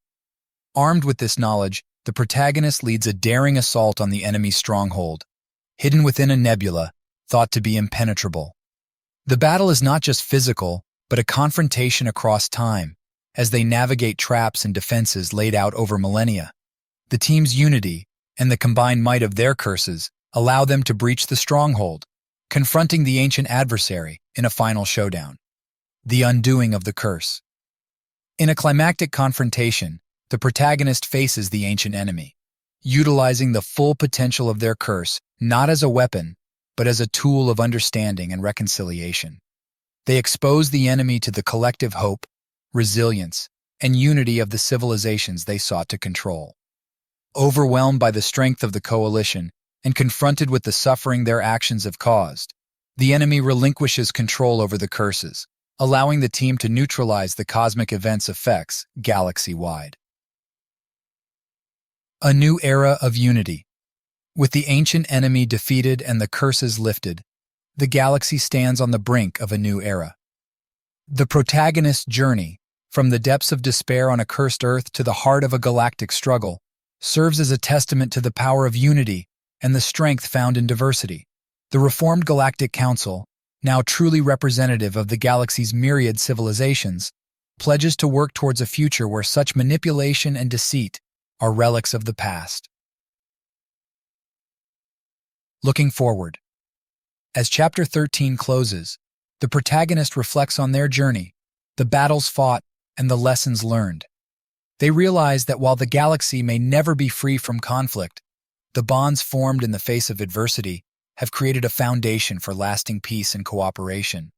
Armed with this knowledge, the protagonist leads a daring assault on the enemy's stronghold, hidden within a nebula thought to be impenetrable. The battle is not just physical, but a confrontation across time, as they navigate traps and defenses laid out over millennia. The team's unity and the combined might of their curses allow them to breach the stronghold, confronting the ancient adversary in a final showdown. The undoing of the curse. In a climactic confrontation, the protagonist faces the ancient enemy, utilizing the full potential of their curse not as a weapon, but as a tool of understanding and reconciliation. They expose the enemy to the collective hope, resilience, and unity of the civilizations they sought to control. Overwhelmed by the strength of the coalition and confronted with the suffering their actions have caused, the enemy relinquishes control over the curses, allowing the team to neutralize the cosmic event's effects galaxy-wide. A new era of unity. With the ancient enemy defeated and the curses lifted, the galaxy stands on the brink of a new era. The protagonist's journey, from the depths of despair on a cursed Earth to the heart of a galactic struggle, serves as a testament to the power of unity and the strength found in diversity. The Reformed Galactic Council, now truly representative of the galaxy's myriad civilizations, pledges to work towards a future where such manipulation and deceit are relics of the past. Looking forward. As Chapter 13 closes, the protagonist reflects on their journey, the battles fought, and the lessons learned. They realize that while the galaxy may never be free from conflict, the bonds formed in the face of adversity have created a foundation for lasting peace and cooperation.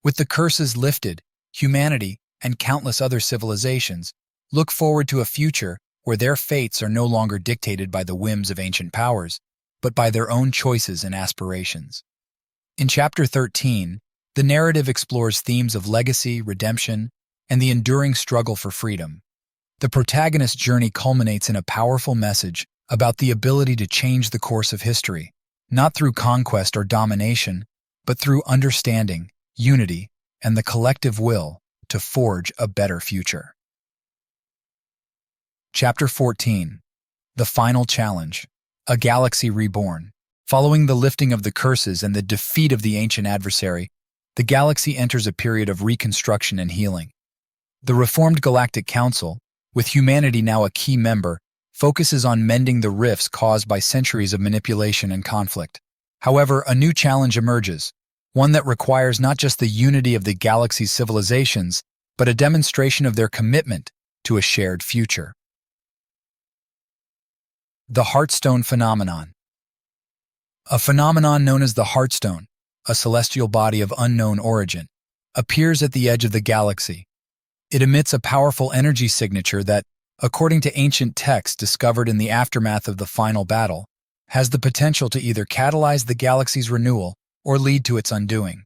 With the curses lifted, humanity, and countless other civilizations look forward to a future where their fates are no longer dictated by the whims of ancient powers, but by their own choices and aspirations. In Chapter 13, the narrative explores themes of legacy, redemption, and the enduring struggle for freedom. The protagonist's journey culminates in a powerful message about the ability to change the course of history, not through conquest or domination, but through understanding, unity, and the collective will to forge a better future. Chapter 14. The Final Challenge. A Galaxy Reborn. Following the lifting of the curses and the defeat of the ancient adversary, the galaxy enters a period of reconstruction and healing. The Reformed Galactic Council, with humanity now a key member, focuses on mending the rifts caused by centuries of manipulation and conflict. However, a new challenge emerges, one that requires not just the unity of the galaxy's civilizations, but a demonstration of their commitment to a shared future. The Heartstone Phenomenon. A phenomenon known as the Heartstone, a celestial body of unknown origin, appears at the edge of the galaxy. It emits a powerful energy signature that, according to ancient texts discovered in the aftermath of the final battle, has the potential to either catalyze the galaxy's renewal or lead to its undoing.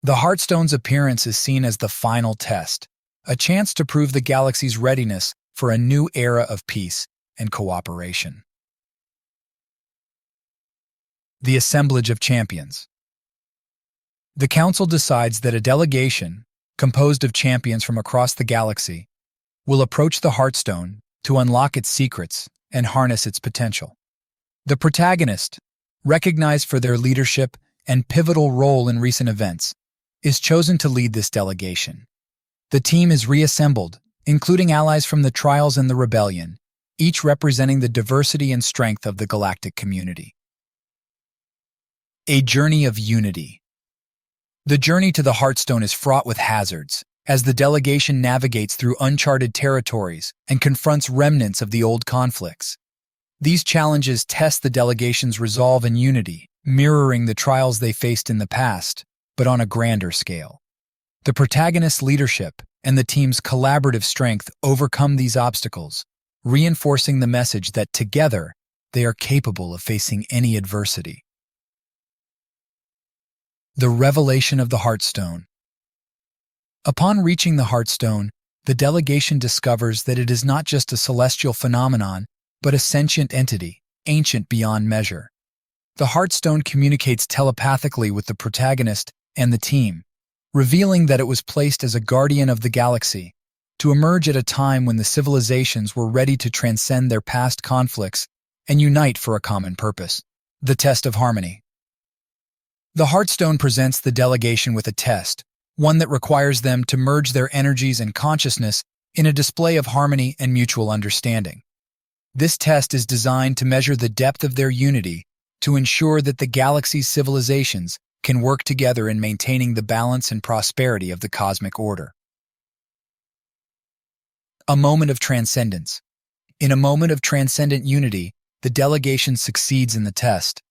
The Heartstone's appearance is seen as the final test, a chance to prove the galaxy's readiness for a new era of peace and cooperation. The Assemblage of Champions. The Council decides that a delegation, composed of champions from across the galaxy, will approach the Heartstone to unlock its secrets and harness its potential. The protagonist, recognized for their leadership and pivotal role in recent events, is chosen to lead this delegation. The team is reassembled, including allies from the Trials and the Rebellion, each representing the diversity and strength of the galactic community. A journey of unity. The journey to the Heartstone is fraught with hazards, as the delegation navigates through uncharted territories and confronts remnants of the old conflicts. These challenges test the delegation's resolve and unity, mirroring the trials they faced in the past, but on a grander scale. The protagonist's leadership and the team's collaborative strength overcome these obstacles, reinforcing the message that together they are capable of facing any adversity. The revelation of the Heartstone. Upon reaching the Heartstone, the delegation discovers that it is not just a celestial phenomenon, but a sentient entity, ancient beyond measure. The Heartstone communicates telepathically with the protagonist and the team, revealing that it was placed as a guardian of the galaxy, to emerge at a time when the civilizations were ready to transcend their past conflicts and unite for a common purpose. The Test of Harmony. The Heartstone presents the delegation with a test, one that requires them to merge their energies and consciousness in a display of harmony and mutual understanding. This test is designed to measure the depth of their unity to ensure that the galaxy's civilizations can work together in maintaining the balance and prosperity of the cosmic order. A moment of transcendence. In a moment of transcendent unity, the delegation succeeds in the test,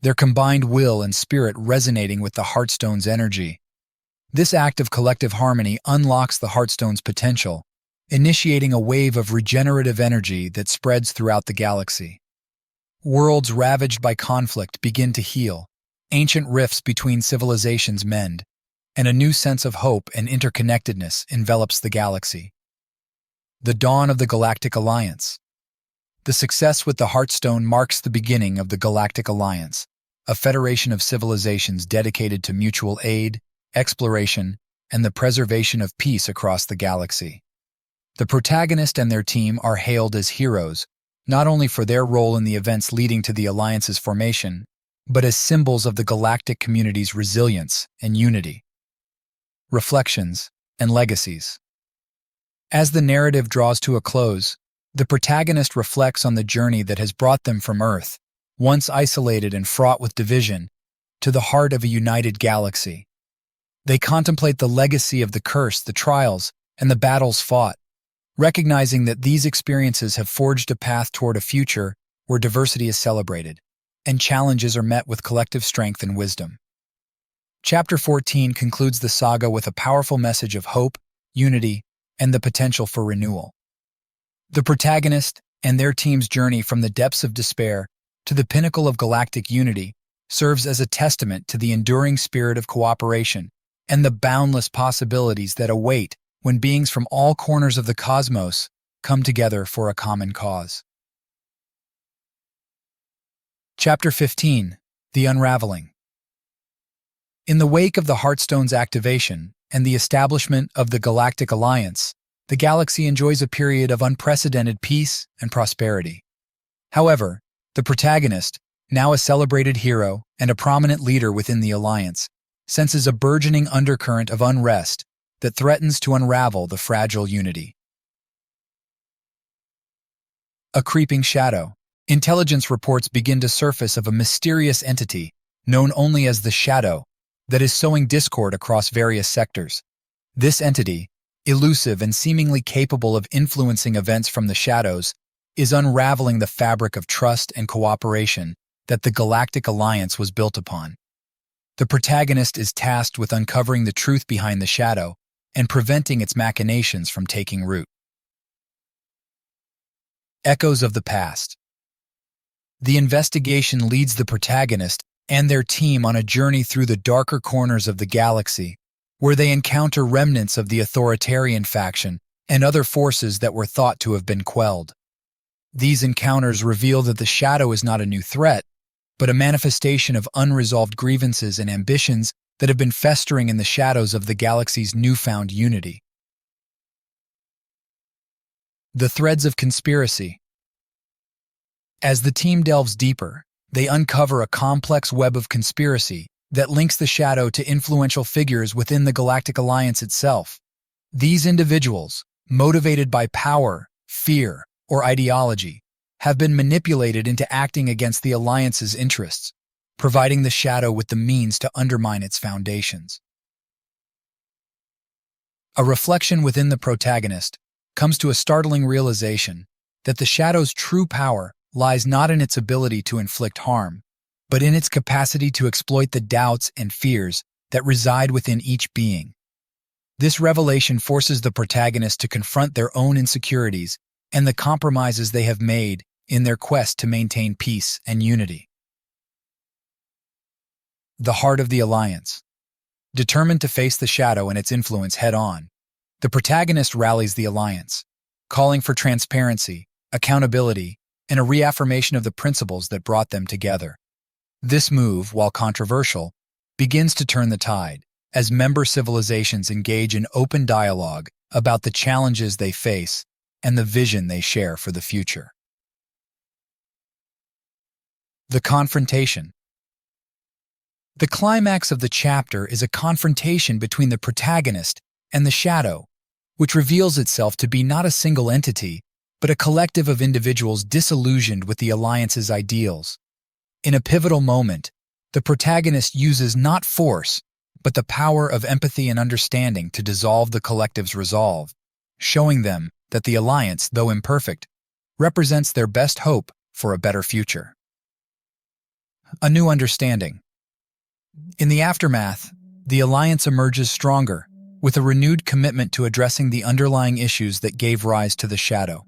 their combined will and spirit resonating with the Heartstone's energy. This act of collective harmony unlocks the Heartstone's potential, initiating a wave of regenerative energy that spreads throughout the galaxy. Worlds ravaged by conflict begin to heal, ancient rifts between civilizations mend, and a new sense of hope and interconnectedness envelops the galaxy. The dawn of the Galactic Alliance. The success with the Heartstone marks the beginning of the Galactic Alliance, a federation of civilizations dedicated to mutual aid, exploration, and the preservation of peace across the galaxy. The protagonist and their team are hailed as heroes, not only for their role in the events leading to the Alliance's formation, but as symbols of the galactic community's resilience and unity. Reflections and legacies. As the narrative draws to a close, the protagonist reflects on the journey that has brought them from Earth, once isolated and fraught with division, to the heart of a united galaxy. They contemplate the legacy of the curse, the trials, and the battles fought, recognizing that these experiences have forged a path toward a future where diversity is celebrated, and challenges are met with collective strength and wisdom. Chapter 14 concludes the saga with a powerful message of hope, unity, and the potential for renewal. The protagonist and their team's journey from the depths of despair to the pinnacle of galactic unity serves as a testament to the enduring spirit of cooperation and the boundless possibilities that await when beings from all corners of the cosmos come together for a common cause. Chapter 15. The Unraveling. In the wake of the Heartstone's activation and the establishment of the Galactic Alliance, the galaxy enjoys a period of unprecedented peace and prosperity. However, the protagonist, now a celebrated hero and a prominent leader within the Alliance, senses a burgeoning undercurrent of unrest that threatens to unravel the fragile unity. A creeping shadow. Intelligence reports begin to surface of a mysterious entity, known only as the Shadow, that is sowing discord across various sectors. This entity, elusive and seemingly capable of influencing events from the shadows, is unraveling the fabric of trust and cooperation that the Galactic Alliance was built upon. The protagonist is tasked with uncovering the truth behind the shadow and preventing its machinations from taking root. Echoes of the past. The investigation leads the protagonist and their team on a journey through the darker corners of the galaxy, where they encounter remnants of the authoritarian faction and other forces that were thought to have been quelled. These encounters reveal that the Shadow is not a new threat, but a manifestation of unresolved grievances and ambitions that have been festering in the shadows of the galaxy's newfound unity. The threads of conspiracy. As the team delves deeper, they uncover a complex web of conspiracy that links the Shadow to influential figures within the Galactic Alliance itself. These individuals, motivated by power, fear, or ideology, have been manipulated into acting against the Alliance's interests, providing the Shadow with the means to undermine its foundations. A reflection within the protagonist comes to a startling realization that the Shadow's true power lies not in its ability to inflict harm, but in its capacity to exploit the doubts and fears that reside within each being. This revelation forces the protagonist to confront their own insecurities and the compromises they have made in their quest to maintain peace and unity. The heart of the Alliance. Determined to face the Shadow and its influence head-on, the protagonist rallies the Alliance, calling for transparency, accountability, and a reaffirmation of the principles that brought them together. This move, while controversial, begins to turn the tide as member civilizations engage in open dialogue about the challenges they face and the vision they share for the future. The confrontation. The climax of the chapter is a confrontation between the protagonist and the Shadow, which reveals itself to be not a single entity, but a collective of individuals disillusioned with the Alliance's ideals. In a pivotal moment, the protagonist uses not force, but the power of empathy and understanding to dissolve the collective's resolve, showing them that the Alliance, though imperfect, represents their best hope for a better future. A new understanding. In the aftermath, the Alliance emerges stronger, with a renewed commitment to addressing the underlying issues that gave rise to the Shadow.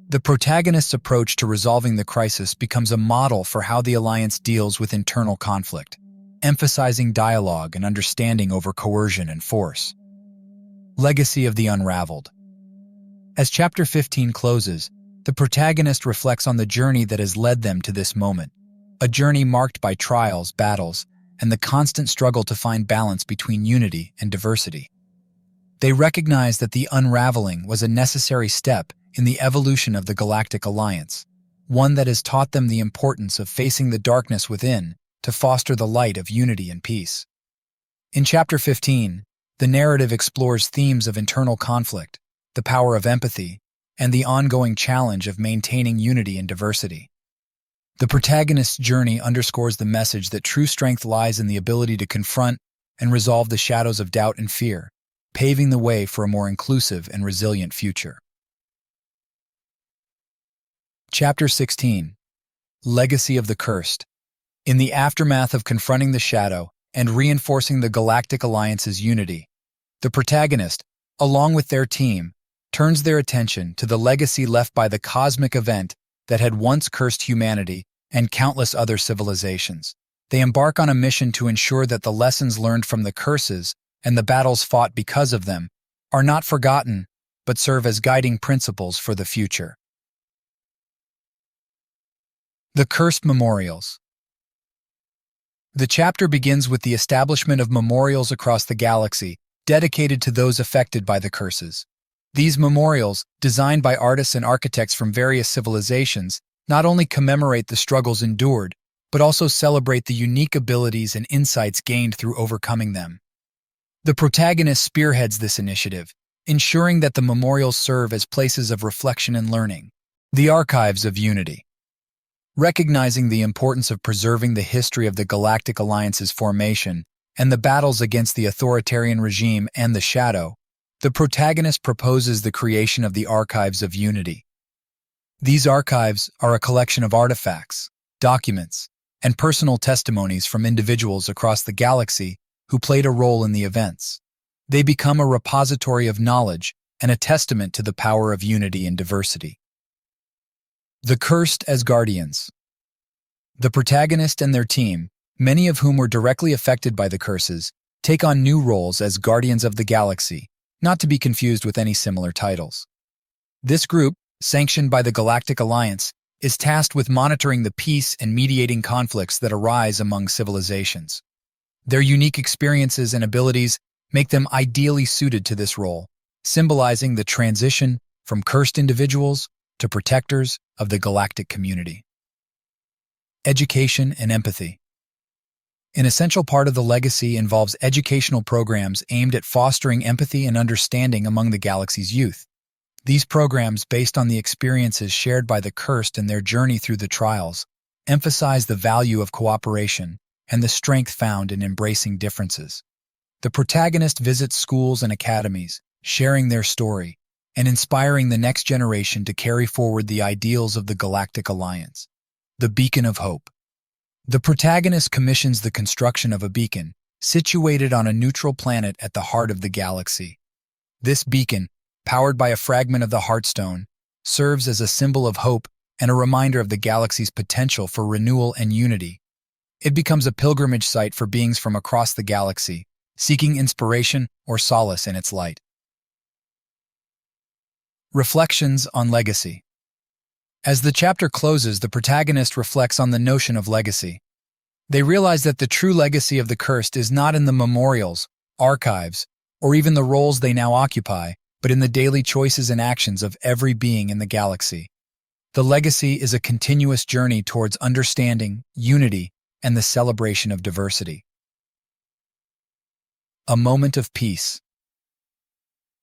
The protagonist's approach to resolving the crisis becomes a model for how the Alliance deals with internal conflict, emphasizing dialogue and understanding over coercion and force. Legacy of the Unraveled. As Chapter 15 closes, the protagonist reflects on the journey that has led them to this moment, a journey marked by trials, battles, and the constant struggle to find balance between unity and diversity. They recognize that the unraveling was a necessary step in the evolution of the Galactic Alliance, one that has taught them the importance of facing the darkness within to foster the light of unity and peace. In Chapter 15, the narrative explores themes of internal conflict, the power of empathy, and the ongoing challenge of maintaining unity and diversity. The protagonist's journey underscores the message that true strength lies in the ability to confront and resolve the shadows of doubt and fear, paving the way for a more inclusive and resilient future. Chapter 16. Legacy of the Cursed. In the aftermath of confronting the Shadow and reinforcing the Galactic Alliance's unity, the protagonist, along with their team, turns their attention to the legacy left by the cosmic event that had once cursed humanity and countless other civilizations. They embark on a mission to ensure that the lessons learned from the curses and the battles fought because of them are not forgotten, but serve as guiding principles for the future. The Cursed Memorials. The chapter begins with the establishment of memorials across the galaxy dedicated to those affected by the curses. These memorials, designed by artists and architects from various civilizations, not only commemorate the struggles endured, but also celebrate the unique abilities and insights gained through overcoming them. The protagonist spearheads this initiative, ensuring that the memorials serve as places of reflection and learning, The Archives of Unity. Recognizing the importance of preserving the history of the Galactic Alliance's formation and the battles against the authoritarian regime and the Shadow, the protagonist proposes the creation of the Archives of Unity. These archives are a collection of artifacts, documents, and personal testimonies from individuals across the galaxy who played a role in the events. They become a repository of knowledge and a testament to the power of unity and diversity. The Cursed as Guardians. The protagonist and their team, many of whom were directly affected by the curses, take on new roles as Guardians of the Galaxy, not to be confused with any similar titles. This group, sanctioned by the Galactic Alliance, is tasked with monitoring the peace and mediating conflicts that arise among civilizations. Their unique experiences and abilities make them ideally suited to this role, symbolizing the transition from cursed individuals to protectors of the galactic community. Education and empathy. An essential part of the legacy involves educational programs aimed at fostering empathy and understanding among the galaxy's youth. These programs, based on the experiences shared by the cursed and their journey through the trials, emphasize the value of cooperation and the strength found in embracing differences. The protagonist visits schools and academies, sharing their story and inspiring the next generation to carry forward the ideals of the Galactic Alliance. The Beacon of Hope. The protagonist commissions the construction of a beacon situated on a neutral planet at the heart of the galaxy. This beacon, powered by a fragment of the Heartstone, serves as a symbol of hope and a reminder of the galaxy's potential for renewal and unity. It becomes a pilgrimage site for beings from across the galaxy, seeking inspiration or solace in its light. Reflections on legacy. As the chapter closes, the protagonist reflects on the notion of legacy. They realize that the true legacy of the cursed is not in the memorials, archives, or even the roles they now occupy, but in the daily choices and actions of every being in the galaxy. The legacy is a continuous journey towards understanding, unity, and the celebration of diversity. A moment of peace.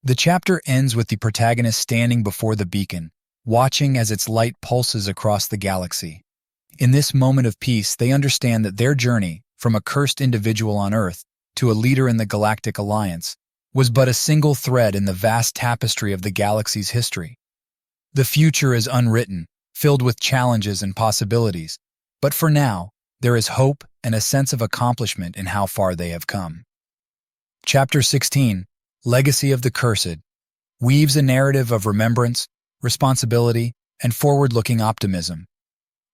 The chapter ends with the protagonist standing before the beacon, watching as its light pulses across the galaxy. In this moment of peace, they understand that their journey, from a cursed individual on Earth to a leader in the Galactic Alliance, was but a single thread in the vast tapestry of the galaxy's history. The future is unwritten, filled with challenges and possibilities, but for now, there is hope and a sense of accomplishment in how far they have come. Chapter 16, Legacy of the Cursed, weaves a narrative of remembrance, responsibility, and forward-looking optimism.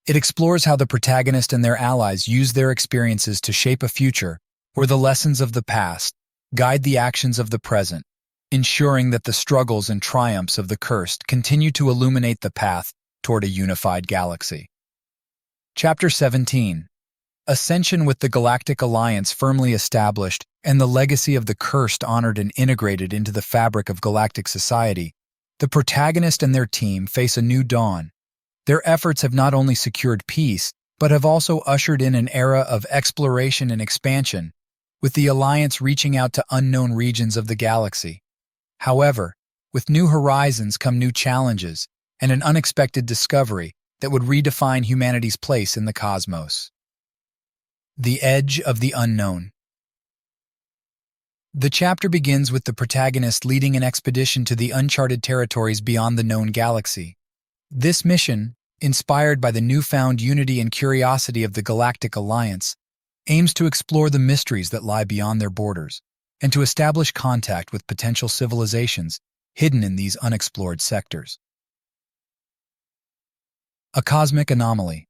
It explores how the protagonist and their allies use their experiences to shape a future where the lessons of the past guide the actions of the present, ensuring that the struggles and triumphs of the cursed continue to illuminate the path toward a unified galaxy. Chapter 17, Ascension with the Galactic Alliance firmly established and the legacy of the cursed honored and integrated into the fabric of galactic society, the protagonist and their team face a new dawn. Their efforts have not only secured peace, but have also ushered in an era of exploration and expansion, with the Alliance reaching out to unknown regions of the galaxy. However, with new horizons come new challenges and an unexpected discovery that would redefine humanity's place in the cosmos. The Edge of the Unknown. The chapter begins with the protagonist leading an expedition to the uncharted territories beyond the known galaxy. This mission, inspired by the newfound unity and curiosity of the Galactic Alliance, aims to explore the mysteries that lie beyond their borders and to establish contact with potential civilizations hidden in these unexplored sectors. A cosmic anomaly.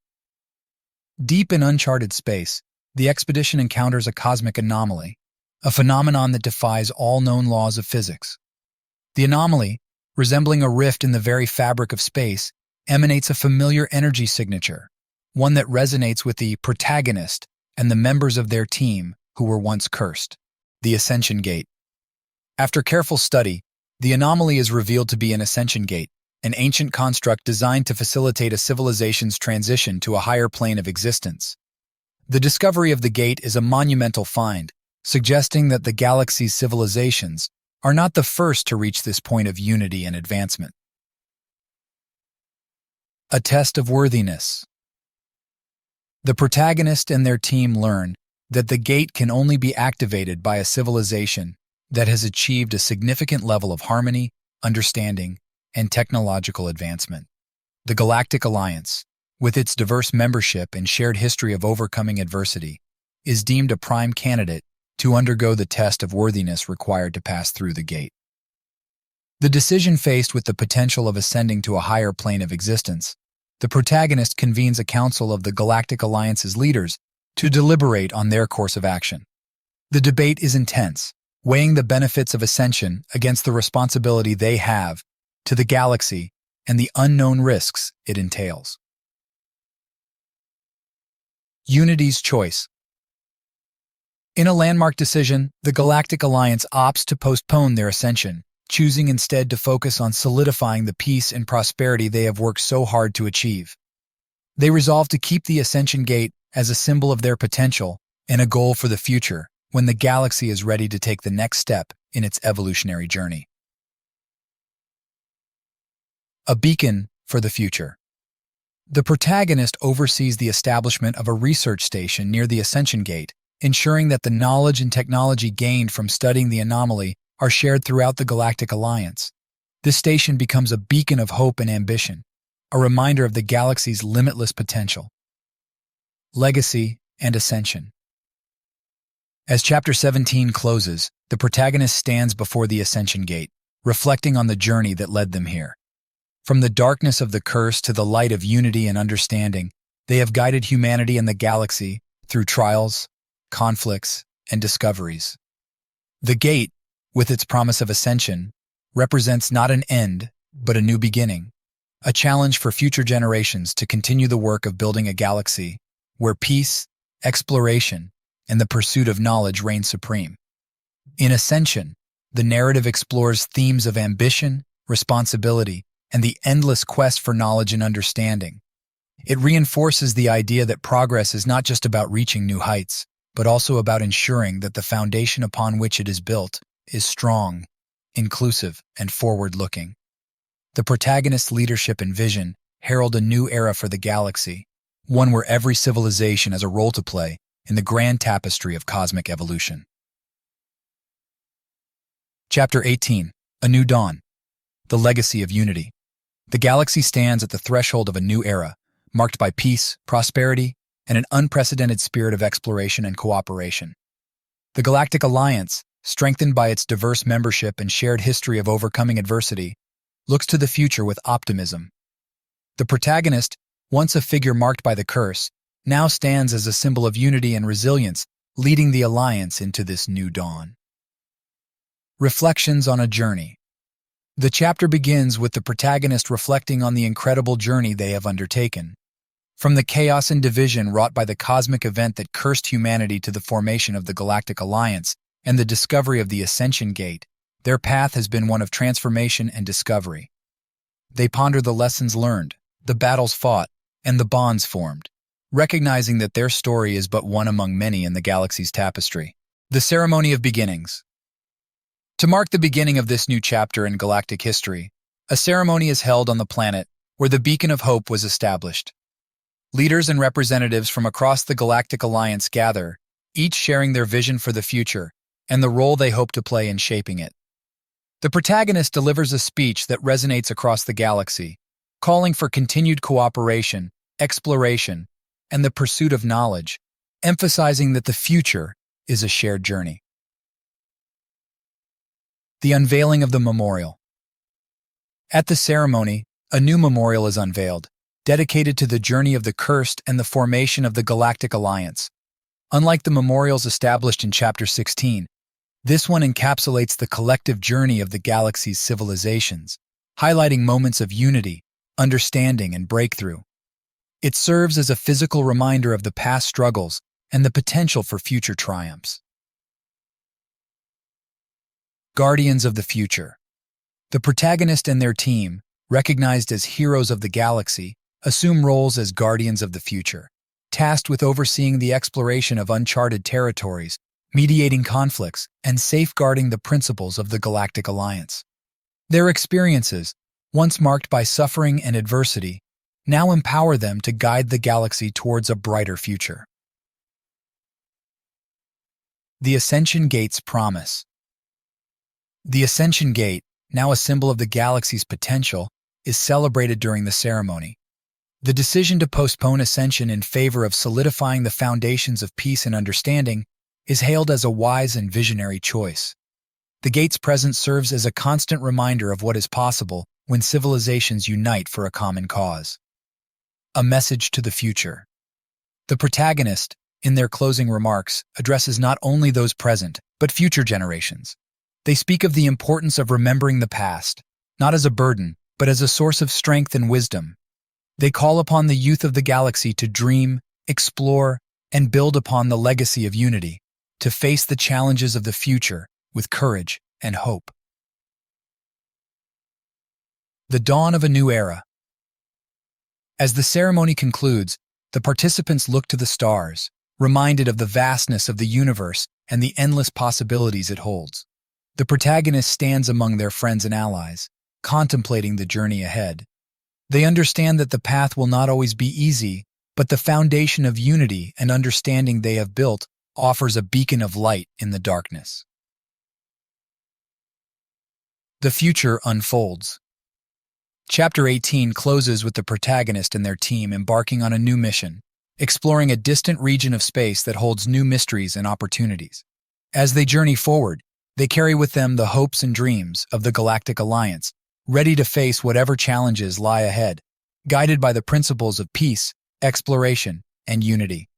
Deep in uncharted space, the expedition encounters a cosmic anomaly, a phenomenon that defies all known laws of physics. The anomaly, resembling a rift in the very fabric of space, emanates a familiar energy signature, one that resonates with the protagonist and the members of their team who were once cursed, the Ascension Gate. After careful study, the anomaly is revealed to be an Ascension Gate, an ancient construct designed to facilitate a civilization's transition to a higher plane of existence. The discovery of the gate is a monumental find, suggesting that the galaxy's civilizations are not the first to reach this point of unity and advancement. A test of worthiness. The protagonist and their team learn that the gate can only be activated by a civilization that has achieved a significant level of harmony, understanding, and technological advancement. The Galactic Alliance, with its diverse membership and shared history of overcoming adversity, is deemed a prime candidate to undergo the test of worthiness required to pass through the gate. The decision faced with the potential of ascending to a higher plane of existence, the protagonist convenes a council of the Galactic Alliance's leaders to deliberate on their course of action. The debate is intense, weighing the benefits of ascension against the responsibility they have to the galaxy and the unknown risks it entails. Unity's choice. In a landmark decision, the Galactic Alliance opts to postpone their ascension, choosing instead to focus on solidifying the peace and prosperity they have worked so hard to achieve. They resolve to keep the Ascension Gate as a symbol of their potential and a goal for the future when the galaxy is ready to take the next step in its evolutionary journey. A beacon for the future. The protagonist oversees the establishment of a research station near the Ascension Gate, ensuring that the knowledge and technology gained from studying the anomaly are shared throughout the Galactic Alliance. This station becomes a beacon of hope and ambition, a reminder of the galaxy's limitless potential. Legacy and Ascension. As Chapter 17 closes, the protagonist stands before the Ascension Gate, reflecting on the journey that led them here. From the darkness of the curse to the light of unity and understanding, they have guided humanity and the galaxy through trials, conflicts, and discoveries. The gate, with its promise of ascension, represents not an end, but a new beginning, a challenge for future generations to continue the work of building a galaxy where peace, exploration, and the pursuit of knowledge reign supreme. In Ascension, the narrative explores themes of ambition, responsibility, and the endless quest for knowledge and understanding. It reinforces the idea that progress is not just about reaching new heights, but also about ensuring that the foundation upon which it is built is strong, inclusive, and forward-looking. The protagonist's leadership and vision herald a new era for the galaxy, one where every civilization has a role to play in the grand tapestry of cosmic evolution. Chapter 18. A New Dawn. The Legacy of Unity. The galaxy stands at the threshold of a new era, marked by peace, prosperity, and an unprecedented spirit of exploration and cooperation. The Galactic Alliance, strengthened by its diverse membership and shared history of overcoming adversity, looks to the future with optimism. The protagonist, once a figure marked by the curse, now stands as a symbol of unity and resilience, leading the Alliance into this new dawn. Reflections on a Journey. The chapter begins with the protagonist reflecting on the incredible journey they have undertaken. From the chaos and division wrought by the cosmic event that cursed humanity to the formation of the Galactic Alliance and the discovery of the Ascension Gate, their path has been one of transformation and discovery. They ponder the lessons learned, the battles fought, and the bonds formed, recognizing that their story is but one among many in the galaxy's tapestry. The Ceremony of Beginnings. To mark the beginning of this new chapter in galactic history, a ceremony is held on the planet where the beacon of hope was established. Leaders and representatives from across the Galactic Alliance gather, each sharing their vision for the future and the role they hope to play in shaping it. The protagonist delivers a speech that resonates across the galaxy, calling for continued cooperation, exploration, and the pursuit of knowledge, emphasizing that the future is a shared journey. The unveiling of the memorial. At the ceremony, a new memorial is unveiled, dedicated to the journey of the cursed and the formation of the Galactic Alliance. Unlike the memorials established in Chapter 16, this one encapsulates the collective journey of the galaxy's civilizations, highlighting moments of unity, understanding, and breakthrough. It serves as a physical reminder of the past struggles and the potential for future triumphs. Guardians of the Future. The protagonist and their team, recognized as heroes of the galaxy, assume roles as guardians of the future, tasked with overseeing the exploration of uncharted territories, mediating conflicts, and safeguarding the principles of the Galactic Alliance. Their experiences, once marked by suffering and adversity, now empower them to guide the galaxy towards a brighter future. The Ascension Gate's promise. The Ascension Gate, now a symbol of the galaxy's potential, is celebrated during the ceremony. The decision to postpone ascension in favor of solidifying the foundations of peace and understanding is hailed as a wise and visionary choice. The gate's presence serves as a constant reminder of what is possible when civilizations unite for a common cause. A message to the future. The protagonist, in their closing remarks, addresses not only those present, but future generations. They speak of the importance of remembering the past, not as a burden, but as a source of strength and wisdom. They call upon the youth of the galaxy to dream, explore, and build upon the legacy of unity, to face the challenges of the future with courage and hope. The dawn of a new era. As the ceremony concludes, the participants look to the stars, reminded of the vastness of the universe and the endless possibilities it holds. The protagonist stands among their friends and allies, contemplating the journey ahead. They understand that the path will not always be easy, but the foundation of unity and understanding they have built offers a beacon of light in the darkness. The future unfolds. Chapter 18 closes with the protagonist and their team embarking on a new mission, exploring a distant region of space that holds new mysteries and opportunities. As they journey forward, they carry with them the hopes and dreams of the Galactic Alliance, ready to face whatever challenges lie ahead, guided by the principles of peace, exploration, and unity.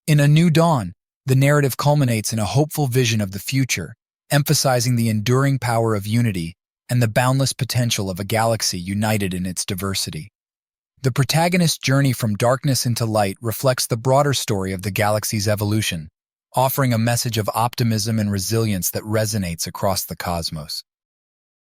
In A New Dawn, the narrative culminates in a hopeful vision of the future, emphasizing the enduring power of unity and the boundless potential of a galaxy united in its diversity. The protagonist's journey from darkness into light reflects the broader story of the galaxy's evolution, offering a message of optimism and resilience that resonates across the cosmos.